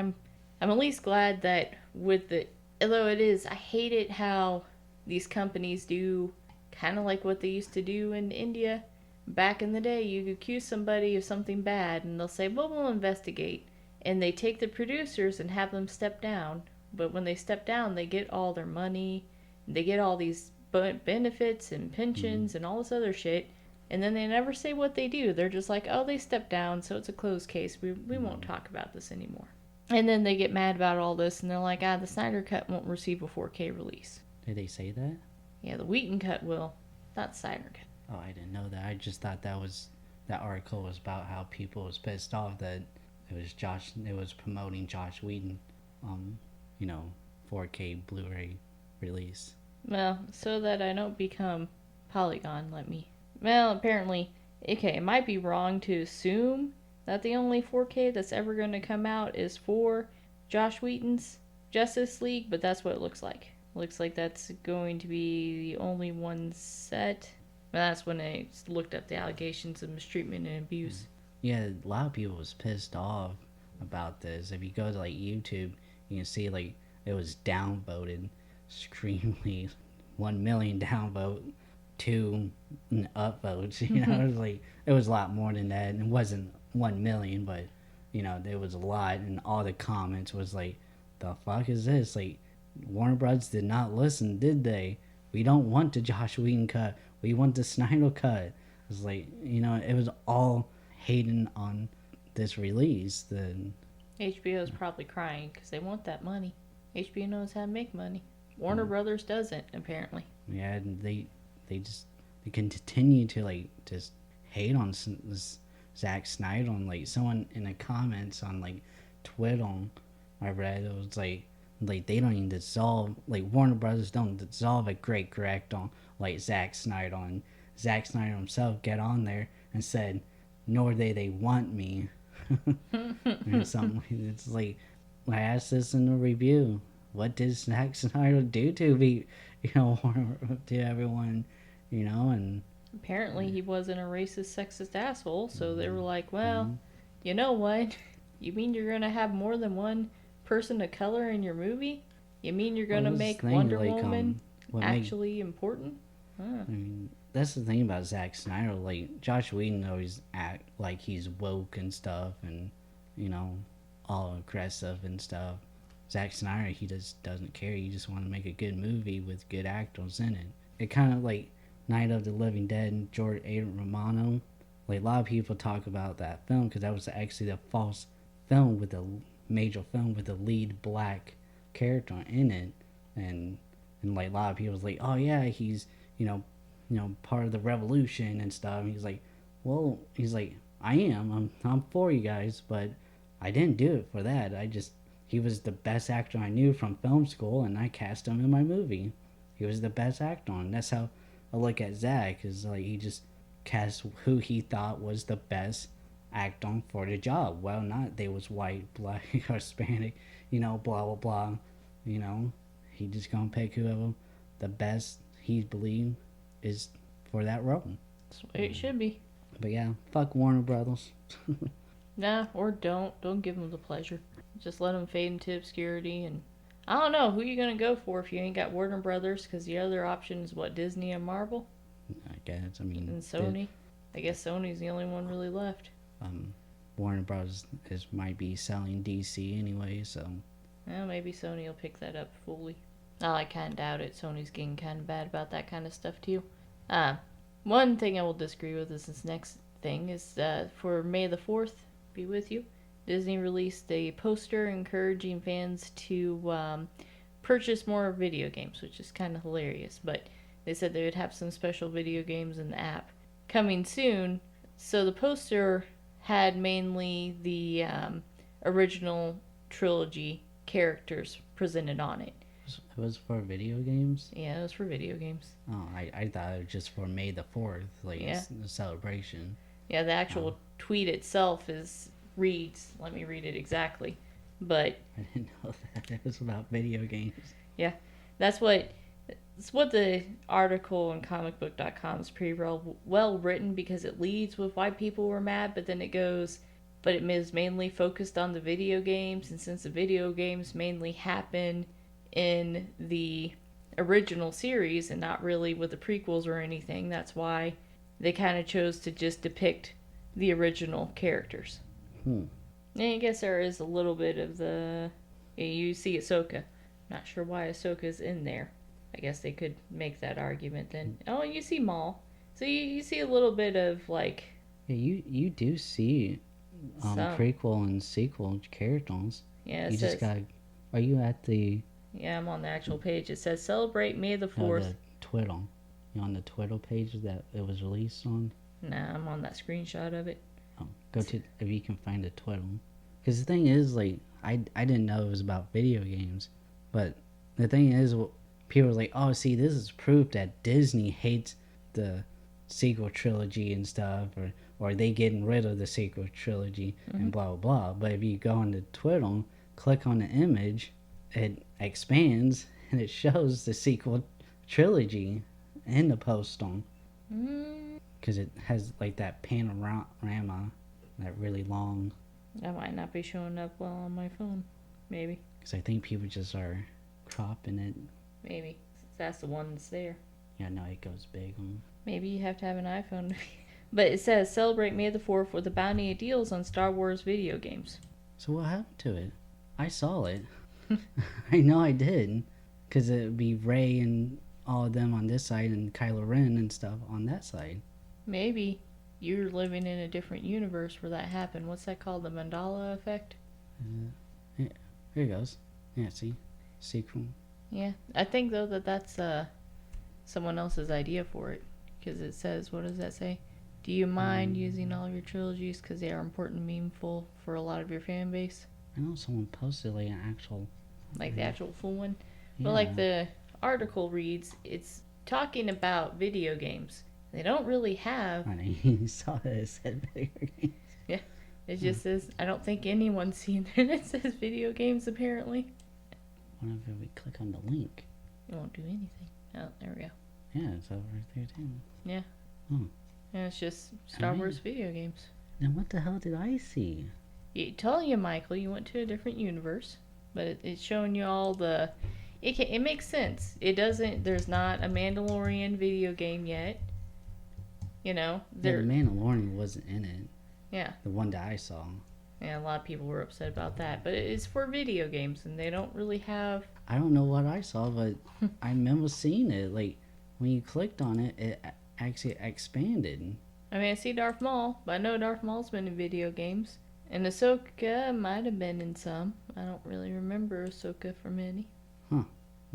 I'm at least glad that with the, although I hate it how these companies do kind of like what they used to do in India. Back in the day, you accuse somebody of something bad and they'll say, well, we'll investigate. And they take the producers and have them step down. But when they step down, they get all their money. They get all these benefits and pensions and all this other shit. And then they never say what they do. They're just like, oh, they stepped down, so it's a closed case. We won't talk about this anymore. And then they get mad about all this, and they're like, the Snyder Cut won't receive a 4K release. Did they say that? Yeah, the Wheaton Cut will, not Snyder Cut. Oh, I didn't know that. I just thought that article was about how people was pissed off that it was promoting Josh Whedon, 4K Blu-ray release. Well, so that I don't become Polygon, well, apparently, okay, it might be wrong to assume that the only 4K that's ever going to come out is for Josh Whedon's Justice League, but that's what it looks like. Looks like that's going to be the only one set. And that's when I looked up the allegations of mistreatment and abuse. Yeah, a lot of people was pissed off about this. If you go to like YouTube, you can see like it was downvoted extremely, 1 million downvote, 2 upvotes. You know, it was like it was a lot more than that. And it wasn't 1 million, but you know there was a lot, and all the comments was like, "The fuck is this?" Like, Warner Bros. Did not listen, did they? We don't want the Josh Whedon cut. We want the Snyder cut. It's like, you know, it was all hating on this release. The HBO is probably crying because they want that money. HBO knows how to make money. Warner Brothers doesn't, apparently. Yeah, and they continue to like just hate on Zack Snyder. On like someone in the comments on like Twitter, I read it was like they don't even dissolve, like Warner Brothers don't dissolve a great director like Zack Snyder, and Zack Snyder himself get on there and said, "Nor they want me," or something. It's like, I asked this in the review. What did Zack Snyder do to be, you know, to everyone, you know? And apparently he wasn't a racist, sexist asshole. So they were like, "Well, you know what? You mean you're gonna have more than one person of color in your movie? You mean you're gonna make Wonder Woman actually important?" I mean, that's the thing about Zack Snyder. Like, Josh Whedon always act like he's woke and stuff, and you know, all aggressive and stuff. Zack Snyder, he just doesn't care. He just want to make a good movie with good actors in it. It kind of like Night of the Living Dead and George A. Romano. Like, a lot of people talk about that film because that was actually the false film with the major film with the lead black character in it, and like a lot of people was like, "Oh yeah, he's you know part of the revolution and stuff." And he's like, "Well," he's like, "I am. I'm for you guys, but I didn't do it for that. He was the best actor I knew from film school, and I cast him in my movie. He was the best actor, and that's how I look at Zach. Is like he just cast who he thought was the best actor for the job. Well, not they was white, black, or Hispanic, you know, blah blah blah. You know, he just gonna pick whoever the best he believed is for that role. That's the way it should be. But yeah, fuck Warner Brothers. Nah, or don't give them the pleasure. Just let them fade into obscurity. And I don't know who you gonna go for if you ain't got Warner Brothers, because the other option is what, Disney and Marvel. I guess. I mean, and Sony. I guess Sony's the only one really left. Warner Bros. Might be selling DC anyway, so. Well, maybe Sony will pick that up fully. Oh, I kind of doubt it. Sony's getting kind of bad about that kind of stuff too. One thing I will disagree with is this next thing is for May the 4th, be with you. Disney released a poster encouraging fans to purchase more video games, which is kind of hilarious. But they said they would have some special video games in the app coming soon. So the poster had mainly the original trilogy characters presented on it. It was for video games? Yeah, it was for video games. Oh, I thought it was just for May the 4th, like a celebration. Yeah, the actual tweet itself reads, let me read it exactly, but I didn't know that it was about video games. Yeah, that's what the article on comicbook.com is pretty well written, because it leads with why people were mad, but then it goes, but it is mainly focused on the video games, and since the video games mainly happen in the original series and not really with the prequels or anything, that's why they kind of chose to just depict the original characters. And I guess there is a little bit of the... You see Ahsoka. Not sure why Ahsoka's in there. I guess they could make that argument then. Oh, you see Maul. So you see a little bit of, like... Yeah, you do see prequel and sequel characters. Yeah, you just got... Are you at the... Yeah, I'm on the actual page. It says, celebrate May the 4th. The Twitter. You on the Twitter page that it was released on? Nah, I'm on that screenshot of it. Oh, go to, if you can find a Twitter. Because the thing is, like, I didn't know it was about video games. But the thing is, people are like, oh, see, this is proof that Disney hates the sequel trilogy and stuff. Or they getting rid of the sequel trilogy and blah, blah, blah. But if you go on to Twitter, click on the image, it expands and it shows the sequel trilogy in the poster because it has like that panorama, that really long. That might not be showing up well on my phone. Maybe. Because I think people just are cropping it. Maybe. That's the one that's there. Yeah, no, it goes big. Maybe you have to have an iPhone. But it says, celebrate May the 4th with a bounty of deals on Star Wars video games. So what happened to it? I saw it. I know I did. Because it would be Rey and all of them on this side and Kylo Ren and stuff on that side. Maybe you're living in a different universe where that happened. What's that called? The Mandela effect? Yeah, here it goes. Yeah, see? Sequel. Yeah. I think, though, that's someone else's idea for it. Because it says, what does that say? Do you mind using all your trilogies because they are important and meaningful for a lot of your fan base? I know someone posted like an actual... Like the actual full one? Yeah. But like the article reads, it's talking about video games. They don't really have... I know, you saw it, it said video games. Yeah, it just says, I don't think anyone's seen it. It says video games, apparently. Whenever we click on the link. It won't do anything. Oh, there we go. Yeah, it's over right there too. Yeah. Oh. And it's just Star Wars video games. Then what the hell did I see? Tell you, Michael, you went to a different universe. But it's showing you all the... It makes sense. It doesn't... There's not a Mandalorian video game yet. You know? The Mandalorian wasn't in it. Yeah. The one that I saw. Yeah, a lot of people were upset about that. But it's for video games, and they don't really have... I don't know what I saw, but I remember seeing it. Like, when you clicked on it, it actually expanded. I mean, I see Darth Maul, but I know Darth Maul's been in video games. And Ahsoka might have been in some. I don't really remember Ahsoka from any. Huh.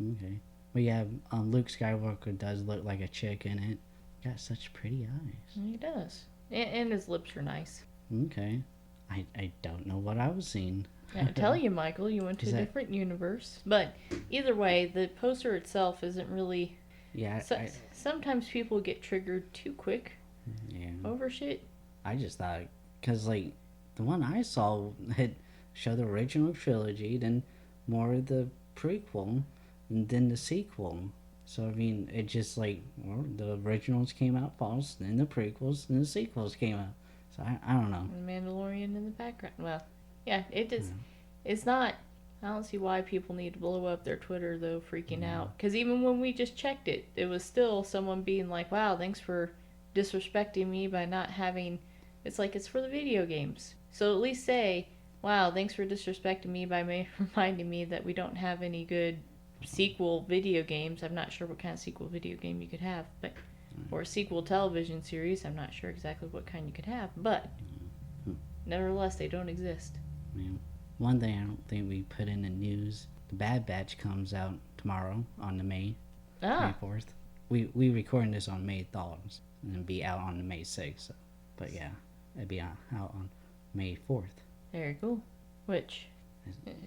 Okay. But yeah, Luke Skywalker does look like a chick in it. Got such pretty eyes. He does. And his lips are nice. Okay. I don't know what I was seeing. I tell you, Michael, you went to a different universe. But either way, the poster itself isn't really... Yeah. Sometimes people get triggered too quick over shit. I just thought... Because, like, the one I saw had showed the original trilogy, then more of the prequel, and then the sequel. So, I mean, it just, like, well, the originals came out first, then the prequels, then the sequels came out. So, I don't know. And Mandalorian in the background. Well, yeah, it does. It's not... I don't see why people need to blow up their Twitter, though, freaking out. Because even when we just checked it, it was still someone being like, wow, thanks for disrespecting me by not having... It's like, it's for the video games. So at least say, wow, thanks for disrespecting me by reminding me that we don't have any good sequel video games. I'm not sure what kind of sequel video game you could have, but or a sequel television series. I'm not sure exactly what kind you could have, but nevertheless, they don't exist. Yeah. One thing I don't think we put in the news, the Bad Batch comes out tomorrow on the May 4th. We recording this on May 3rd and it'll be out on the May 6th. So. But yeah, it'll be out on May 4th. Very cool. Which,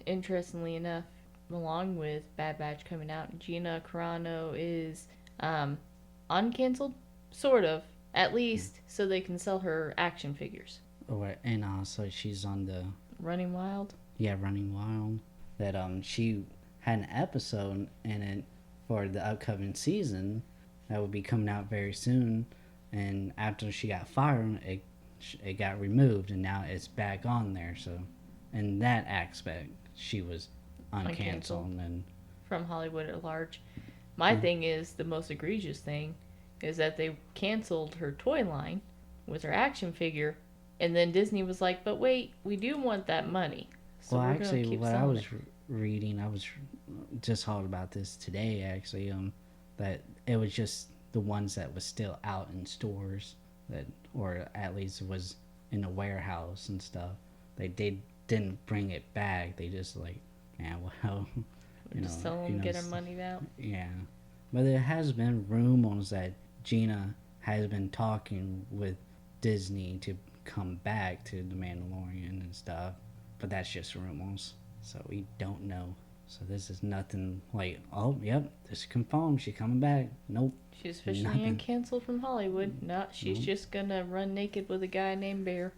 interestingly enough, along with Bad Batch coming out, Gina Carano is uncancelled, sort of, at least, so they can sell her action figures. And also she's on the... Running Wild? Yeah, Running Wild. That she had an episode in it for the upcoming season that would be coming out very soon. And after she got fired, it got removed, and now it's back on there. So, in that aspect, she was uncanceled. And from Hollywood at large. My thing is, the most egregious thing is that they canceled her toy line with her action figure, and then Disney was like, but wait, we do want that money. So well, we're actually, keep what I was reading, I was just heard about this today, actually, that it was just the ones that was still out in stores, that, or at least was in a warehouse and stuff. They didn't bring it back. They just like, yeah, well, just tell them get our money out. Yeah, but there has been rumors that Gina has been talking with Disney to come back to The Mandalorian and stuff, but that's just rumors, so we don't know. So this is nothing like, oh, yep, this is confirmed, she's coming back. Nope. She's officially uncanceled from Hollywood. No, she's just gonna run naked with a guy named Bear.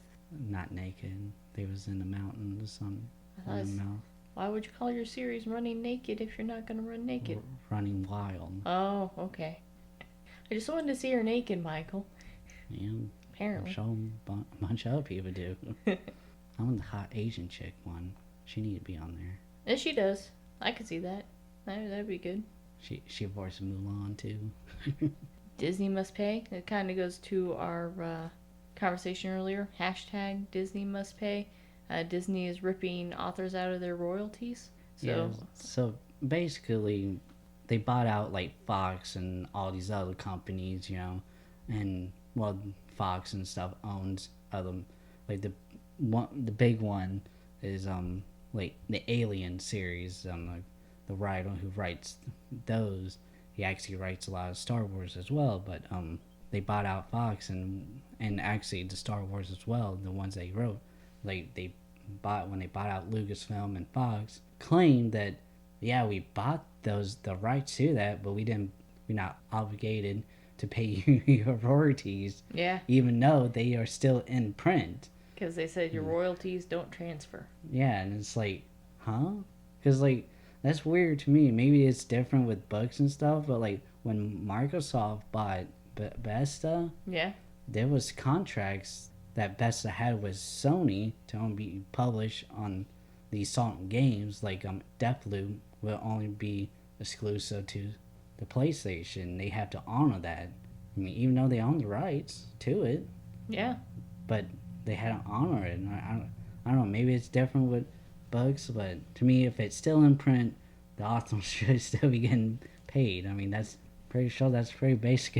Not naked. They was in the mountains on the mouth. Why would you call your series Running Naked if you're not going to run naked? Running wild. Oh, okay. I just wanted to see her naked, Michael. Yeah. Apparently. I'm sure a bunch of other people do. I want the hot Asian chick one. She need to be on there. And she does. I could see that. That'd be good. She voiced Mulan too. Disney must pay. It kind of goes to our conversation earlier. Hashtag Disney must pay. Disney is ripping authors out of their royalties. So basically, they bought out like Fox and all these other companies, you know, and well, Fox and stuff owns other, like the big one is like the Alien series. The writer who writes those, he actually writes a lot of Star Wars as well. But they bought out Fox and actually the Star Wars as well. The ones they wrote, like when they bought out Lucasfilm and Fox, claimed that yeah, we bought the rights to that, but we're not obligated to pay you your royalties. Yeah. Even though they are still in print. Because they said your royalties don't transfer. Yeah, and it's like, huh? Because like that's weird to me. Maybe it's different with books and stuff, but like when Microsoft bought Bethesda, yeah, there was contracts that Bethesda had with Sony to only be published on these certain games. Like Deathloop will only be exclusive to the PlayStation. They have to honor that. I mean, even though they own the rights to it. Yeah. But they had to honor it. And I don't know. Maybe it's different with books, but to me, if it's still in print, the author should still be getting paid. I mean, that's pretty sure that's pretty basic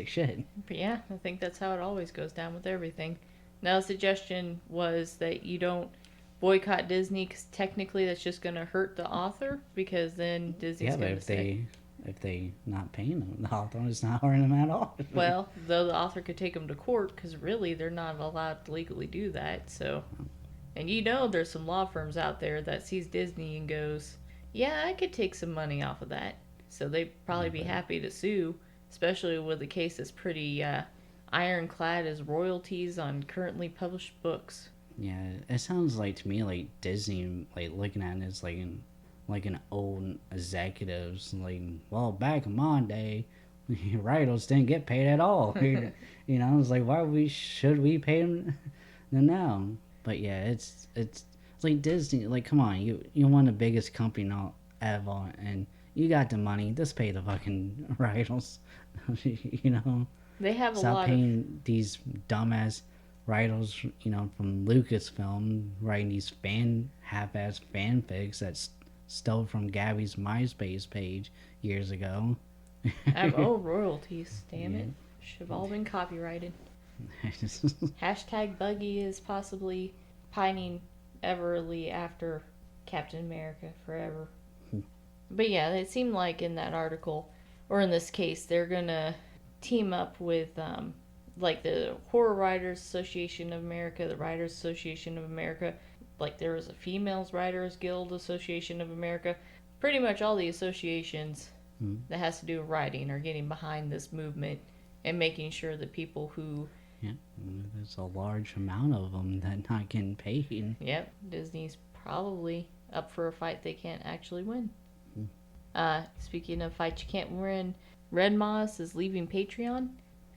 shit. But yeah, I think that's how it always goes down with everything. Now, the suggestion was that you don't boycott Disney because technically that's just going to hurt the author because then Disney's going to say... if they not paying them, the author is not hurting them at all. Well, though the author could take them to court because really they're not allowed to legally do that. So, and you know there's some law firms out there that sees Disney and goes, yeah, I could take some money off of that. So they'd probably be happy to sue, especially with a case that's pretty ironclad as royalties on currently published books. Yeah, it sounds like to me like Disney, like looking at it as like an old executives, like, well, back in my day, writers didn't get paid at all. You know, it's like, should we pay them now? But yeah, it's like Disney, like, come on, you're one of the biggest company ever, and you got the money, just pay the fucking writers. You know, they have a stop lot paying these dumbass writers, you know, from Lucasfilm writing these half-ass fanfics that's stole from Gabby's MySpace page years ago. Royalties, damn it. Should have all been copyrighted. Hashtag Buggy is possibly pining everly after Captain America forever. But yeah, it seemed like in that article, or in this case, they're gonna team up with like the Horror Writers Association of America, the Writers Association of America, like there was a Females Writers Guild Association of America. Pretty much all the associations that has to do with writing are getting behind this movement and making sure that people who... Yeah, there's a large amount of them that not getting paid. Yep, Disney's probably up for a fight they can't actually win. Speaking of fights you can't win, Red Moss is leaving Patreon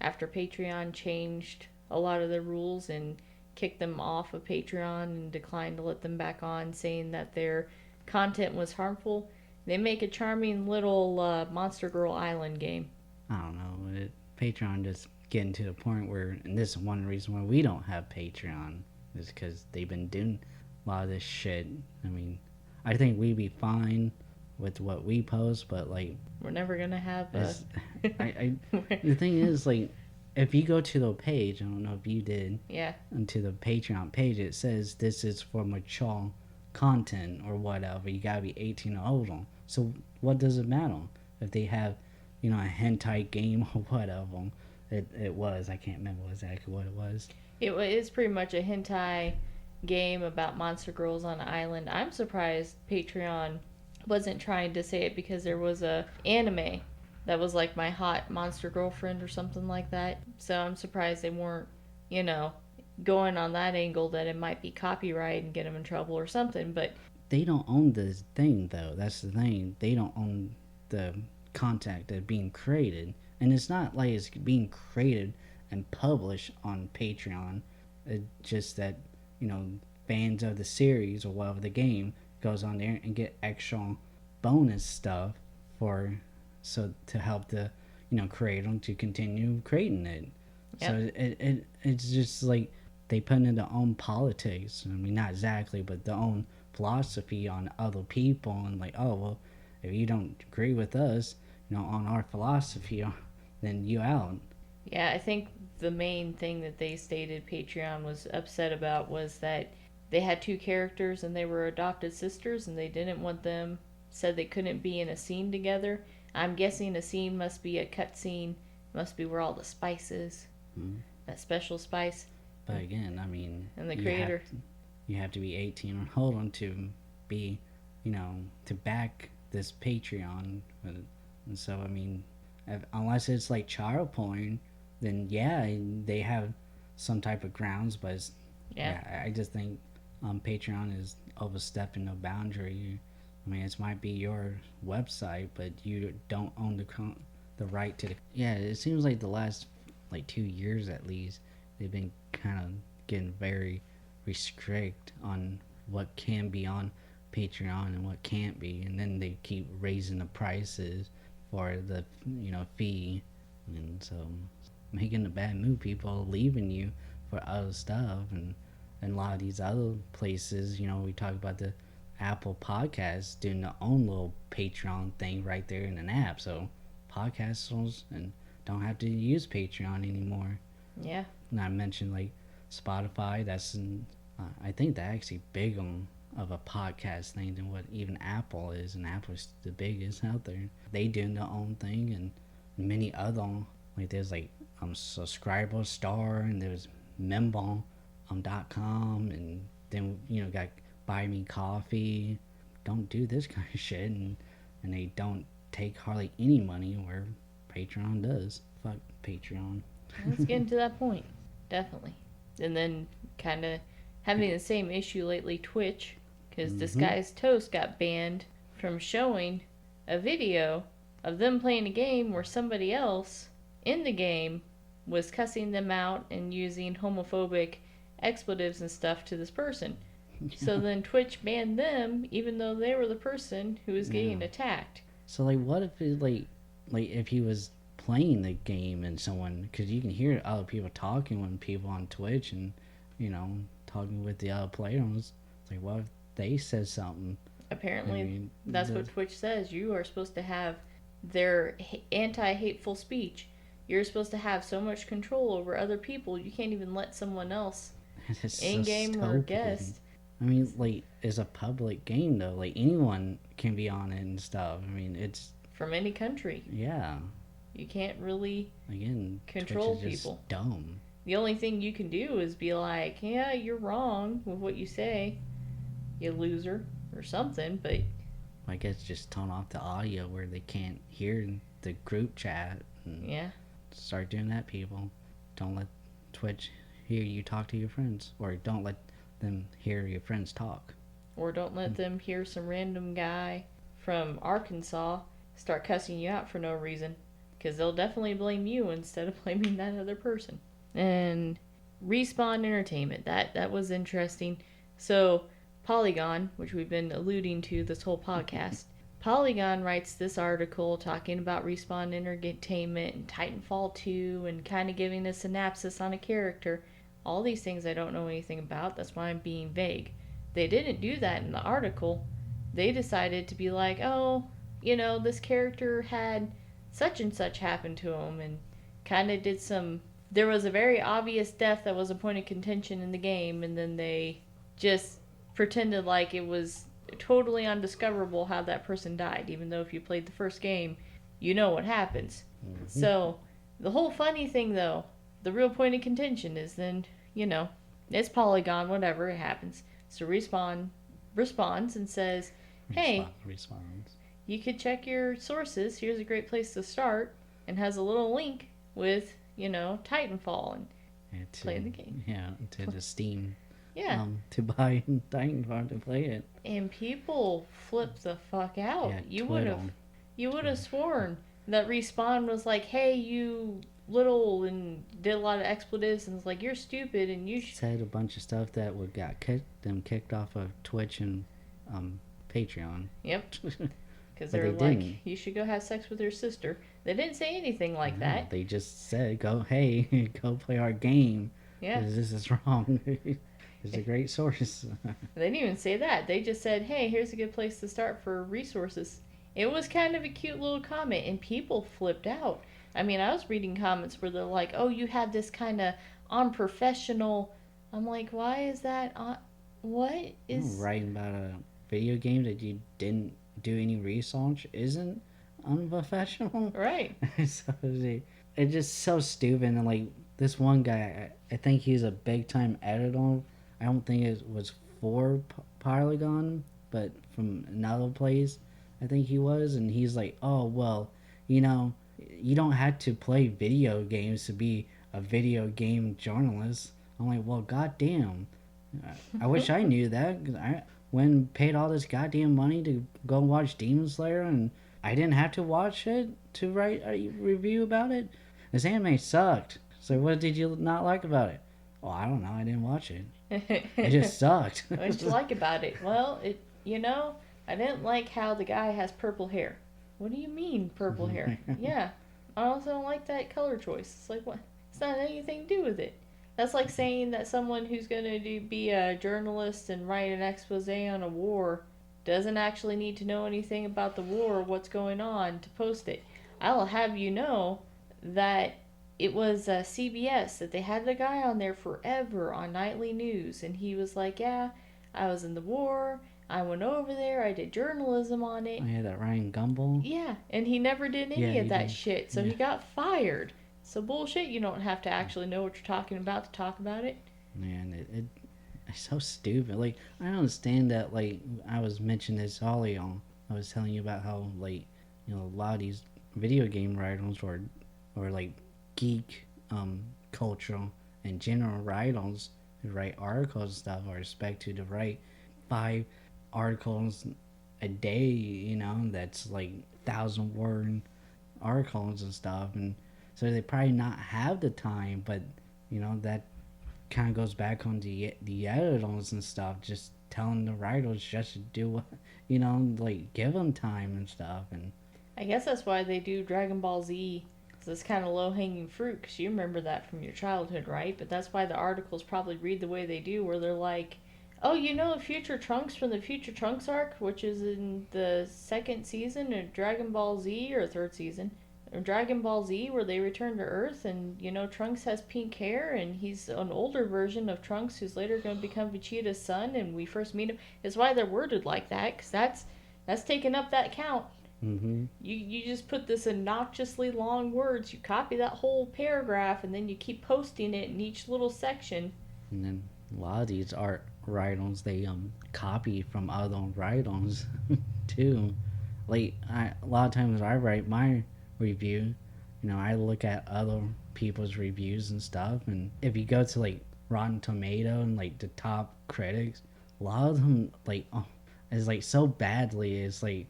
after Patreon changed a lot of their rules and kicked them off of Patreon and declined to let them back on, saying that their content was harmful. They make a charming little Monster Girl Island game. I don't know. Patreon just getting to the point where, and this is one reason why we don't have Patreon, is because they've been doing a lot of this shit. I mean, I think we'd be fine with what we post, but like... We're never going to have the thing is, like, if you go to the page, I don't know if you did. Yeah. And to the Patreon page, it says this is for mature content or whatever. You gotta be 18 or older. So what does it matter if they have, you know, a hentai game or whatever? It was. I can't remember exactly what it was. It is pretty much a hentai game about monster girls on an island. I'm surprised Patreon wasn't trying to say it because there was a anime that was like My Hot Monster Girlfriend or something like that. So I'm surprised they weren't, you know, going on that angle that it might be copyright and get them in trouble or something. But they don't own the thing though. That's the thing. They don't own the content that's being created, and it's not like it's being created and published on Patreon. It's just that fans of the series or whatever the game goes on there and get extra bonus stuff for to help the creator to continue creating it. Yep. So it's just like they put in their own politics. I mean, not exactly, but their own philosophy on other people, and like, oh well, if you don't agree with us, on our philosophy, then you out. Yeah, I think the main thing that they stated Patreon was upset about was that they had two characters and they were adopted sisters, and they didn't want them, said they couldn't be in a scene together. I'm guessing a scene must be a cut scene, must be where all the spice is, that special spice. But again, I mean, and the creator, you have to be 18 or older to be, to back this Patreon. And so, I mean, unless it's like child porn, then yeah, they have some type of grounds. But I just think Patreon is overstepping the boundary. I mean, it might be your website, but you don't own the right to. It seems like the last 2 years at least, they've been kind of getting very restrict on what can be on Patreon and what can't be, and then they keep raising the prices for the fee, and so making a bad move, people leaving you for other stuff, and a lot of these other places, we talk about the Apple Podcasts doing their own little Patreon thing right there in an app, so podcasters and don't have to use Patreon anymore. Yeah. Not mention like Spotify. That's I think they're actually big on of a podcast thing than what even Apple is, and Apple's the biggest out there. They doing their own thing, and many other there's Subscriber Star, and there's Membon.com, and then got Buy Me Coffee. Don't do this kind of shit, and they don't take hardly any money where Patreon does. Fuck Patreon. Let's get into that point. Definitely. And then kind of having the same issue lately, Twitch, because Disguised Toast got banned from showing a video of them playing a game where somebody else in the game was cussing them out and using homophobic expletives and stuff to this person. So then Twitch banned them, even though they were the person who was getting attacked. So what if it, if he was playing the game and someone, because you can hear other people talking when people on Twitch and talking with the other players, it's what if they said something? Apparently that's what Twitch says. You are supposed to have their anti-hateful speech. You're supposed to have so much control over other people, you can't even let someone else in-game or guest. I mean, it's a public game though, anyone can be on it and stuff. I mean, it's from any country. Yeah, you can't really control Twitch is just people. Dumb. The only thing you can do is be like, yeah, you're wrong with what you say, you loser, or something, but I guess just turn off the audio where they can't hear the group chat. And start doing that, people. Don't let Twitch hear you talk to your friends, or don't let them hear your friends talk. Or don't let them hear some random guy from Arkansas start cussing you out for no reason, because they'll definitely blame you instead of blaming that other person. And Respawn Entertainment, that was interesting. So Polygon, which we've been alluding to this whole podcast, Polygon writes this article talking about Respawn Entertainment and Titanfall 2 and kind of giving a synopsis on a character. All these things I don't know anything about, that's why I'm being vague. They didn't do that in the article. They decided to be like, oh, this character had such and such happen to him, and kind of did some... There was a very obvious death that was a point of contention in the game, and then they just pretended like it was totally undiscoverable how that person died, even though if you played the first game, you know what happens. So, the whole funny thing, though, the real point of contention is then, it's Polygon, whatever, it happens. So Respawn responds and says, hey, you could check your sources, here's a great place to start, and has a little link with, Titanfall, and play the game. Yeah, to the Steam Yeah. To buy Titanfall to play it. And people flipped the fuck out. Yeah, You would have sworn that Respawn was like, "Hey, you little," and did a lot of expletives and was like, "You're stupid," and you should. Said a bunch of stuff that would got kicked off of Twitch and Patreon. Yep. Because But they're they like, didn't. "You should go have sex with your sister." They didn't say anything like No, that. they just said, hey, go play our game. Yeah. Because this is wrong. It's a great source. They didn't even say that. They just said, "Hey, here's a good place to start for resources." It was kind of a cute little comment, and people flipped out. I mean, I was reading comments where they're like, "Oh, you have this kind of unprofessional." I'm like, "Why is that? What is Writing about a video game that you didn't do any research isn't unprofessional. right?" So it's just so stupid. And like this one guy, I think he's a big time editor. I don't think it was for Polygon, but from another place, I think he was. And he's like, oh well, you don't have to play video games to be a video game journalist. I'm like, well, goddamn. I wish I knew that, because I went and paid all this goddamn money to go watch Demon Slayer, and I didn't have to watch it to write a review about it. This anime sucked. So what did you not like about it? Well, I don't know. I didn't watch it. It just sucked. What did you like about it? Well, I didn't like how the guy has purple hair. What do you mean purple hair? Yeah, I also don't like that color choice. It's like, what? It's not anything to do with it. That's like saying that someone who's going to be a journalist and write an expose on a war doesn't actually need to know anything about the war or what's going on to post it. I'll have you know that it was CBS that they had the guy on there forever on nightly news, and he was like, "Yeah, I was in the war. I went over there. I did journalism on it." Oh, yeah, that Ryan Gumbel. Yeah, and he never did any of that did. shit, so he got fired. So bullshit. You don't have to actually know what you're talking about to talk about it. Man, it's so stupid. Like, I don't understand that. Like, I was mentioning this earlier on. I was telling you about how, like, a lot of these video game writers or like geek culture and general writers who write articles and stuff are expected to write 5 articles a day. That's like 1,000-word articles and stuff, and so they probably not have the time. But that kind of goes back on the editors and stuff, just telling the writers just to do what, like give them time and stuff. And I guess that's why they do Dragon Ball Z. It's kind of low hanging fruit because you remember that from your childhood, right? But that's why the articles probably read the way they do, where they're like, "Oh, Future Trunks from the Future Trunks arc, which is in the 2nd season of Dragon Ball Z, or 3rd season of Dragon Ball Z, where they return to Earth, and Trunks has pink hair, and he's an older version of Trunks who's later going to become Vegeta's son, and we first meet him." It's why they're worded like that, because that's taking up that count. mm-hmm. You just put this obnoxiously long words. You copy that whole paragraph, and then you keep posting it in each little section. And then a lot of these art writers, they copy from other writers too. Like, a lot of times I write my review, I look at other people's reviews and stuff, and if you go to like Rotten Tomato and like the top critics, a lot of them like is like so badly, it's like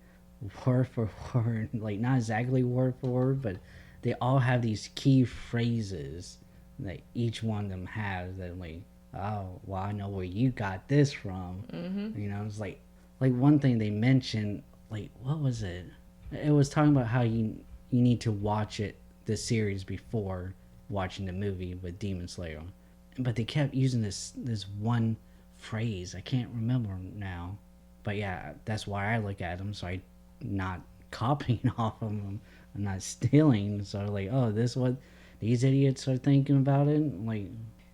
word for word, like not exactly word for word, but they all have these key phrases that each one of them has that, like, oh, well, I know where you got this from. Mm-hmm. It's like one thing they mentioned, like, what was it? It was talking about how you need to watch the series before watching the movie with Demon Slayer, but they kept using this one phrase. I can't remember now, but yeah, that's why I look at them. So I not copying off of them. I'm not stealing. So like, oh, this is what these idiots are thinking about it. Like,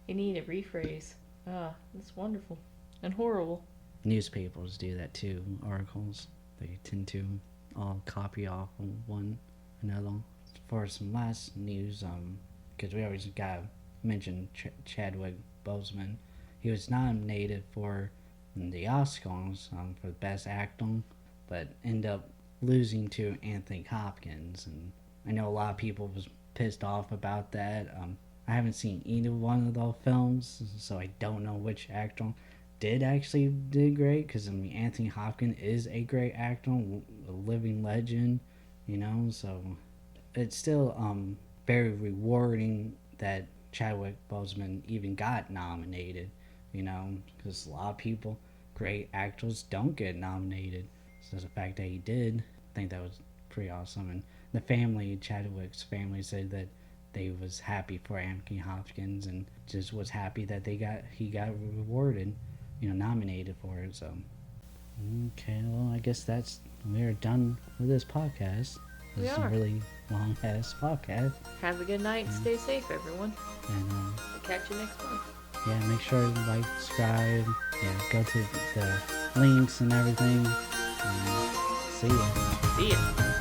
you need a rephrase. Ah, that's wonderful and horrible. Newspapers do that too. Articles, they tend to all copy off of one another. For some last news, because we always got mentioned Chadwick Boseman. He was nominated for the Oscars for Best Actor, but ended up losing to Anthony Hopkins. And I know a lot of people was pissed off about that. I haven't seen either one of those films, so I don't know which actor did great. Because I mean, Anthony Hopkins is a great actor, a living legend, So it's still very rewarding that Chadwick Boseman even got nominated, because a lot of people, great actors, don't get nominated. So the fact that he did, I think that was pretty awesome. And the family, Chadwick's family, said that they was happy for Anthony Hopkins and just was happy that he got rewarded, nominated for it. So okay, well, I guess we're done with this podcast. It's a really long ass podcast. Have a good night and stay safe, everyone. And we'll catch you next month. Yeah, make sure to like, subscribe. Yeah, go to the links and everything. And see ya. See ya.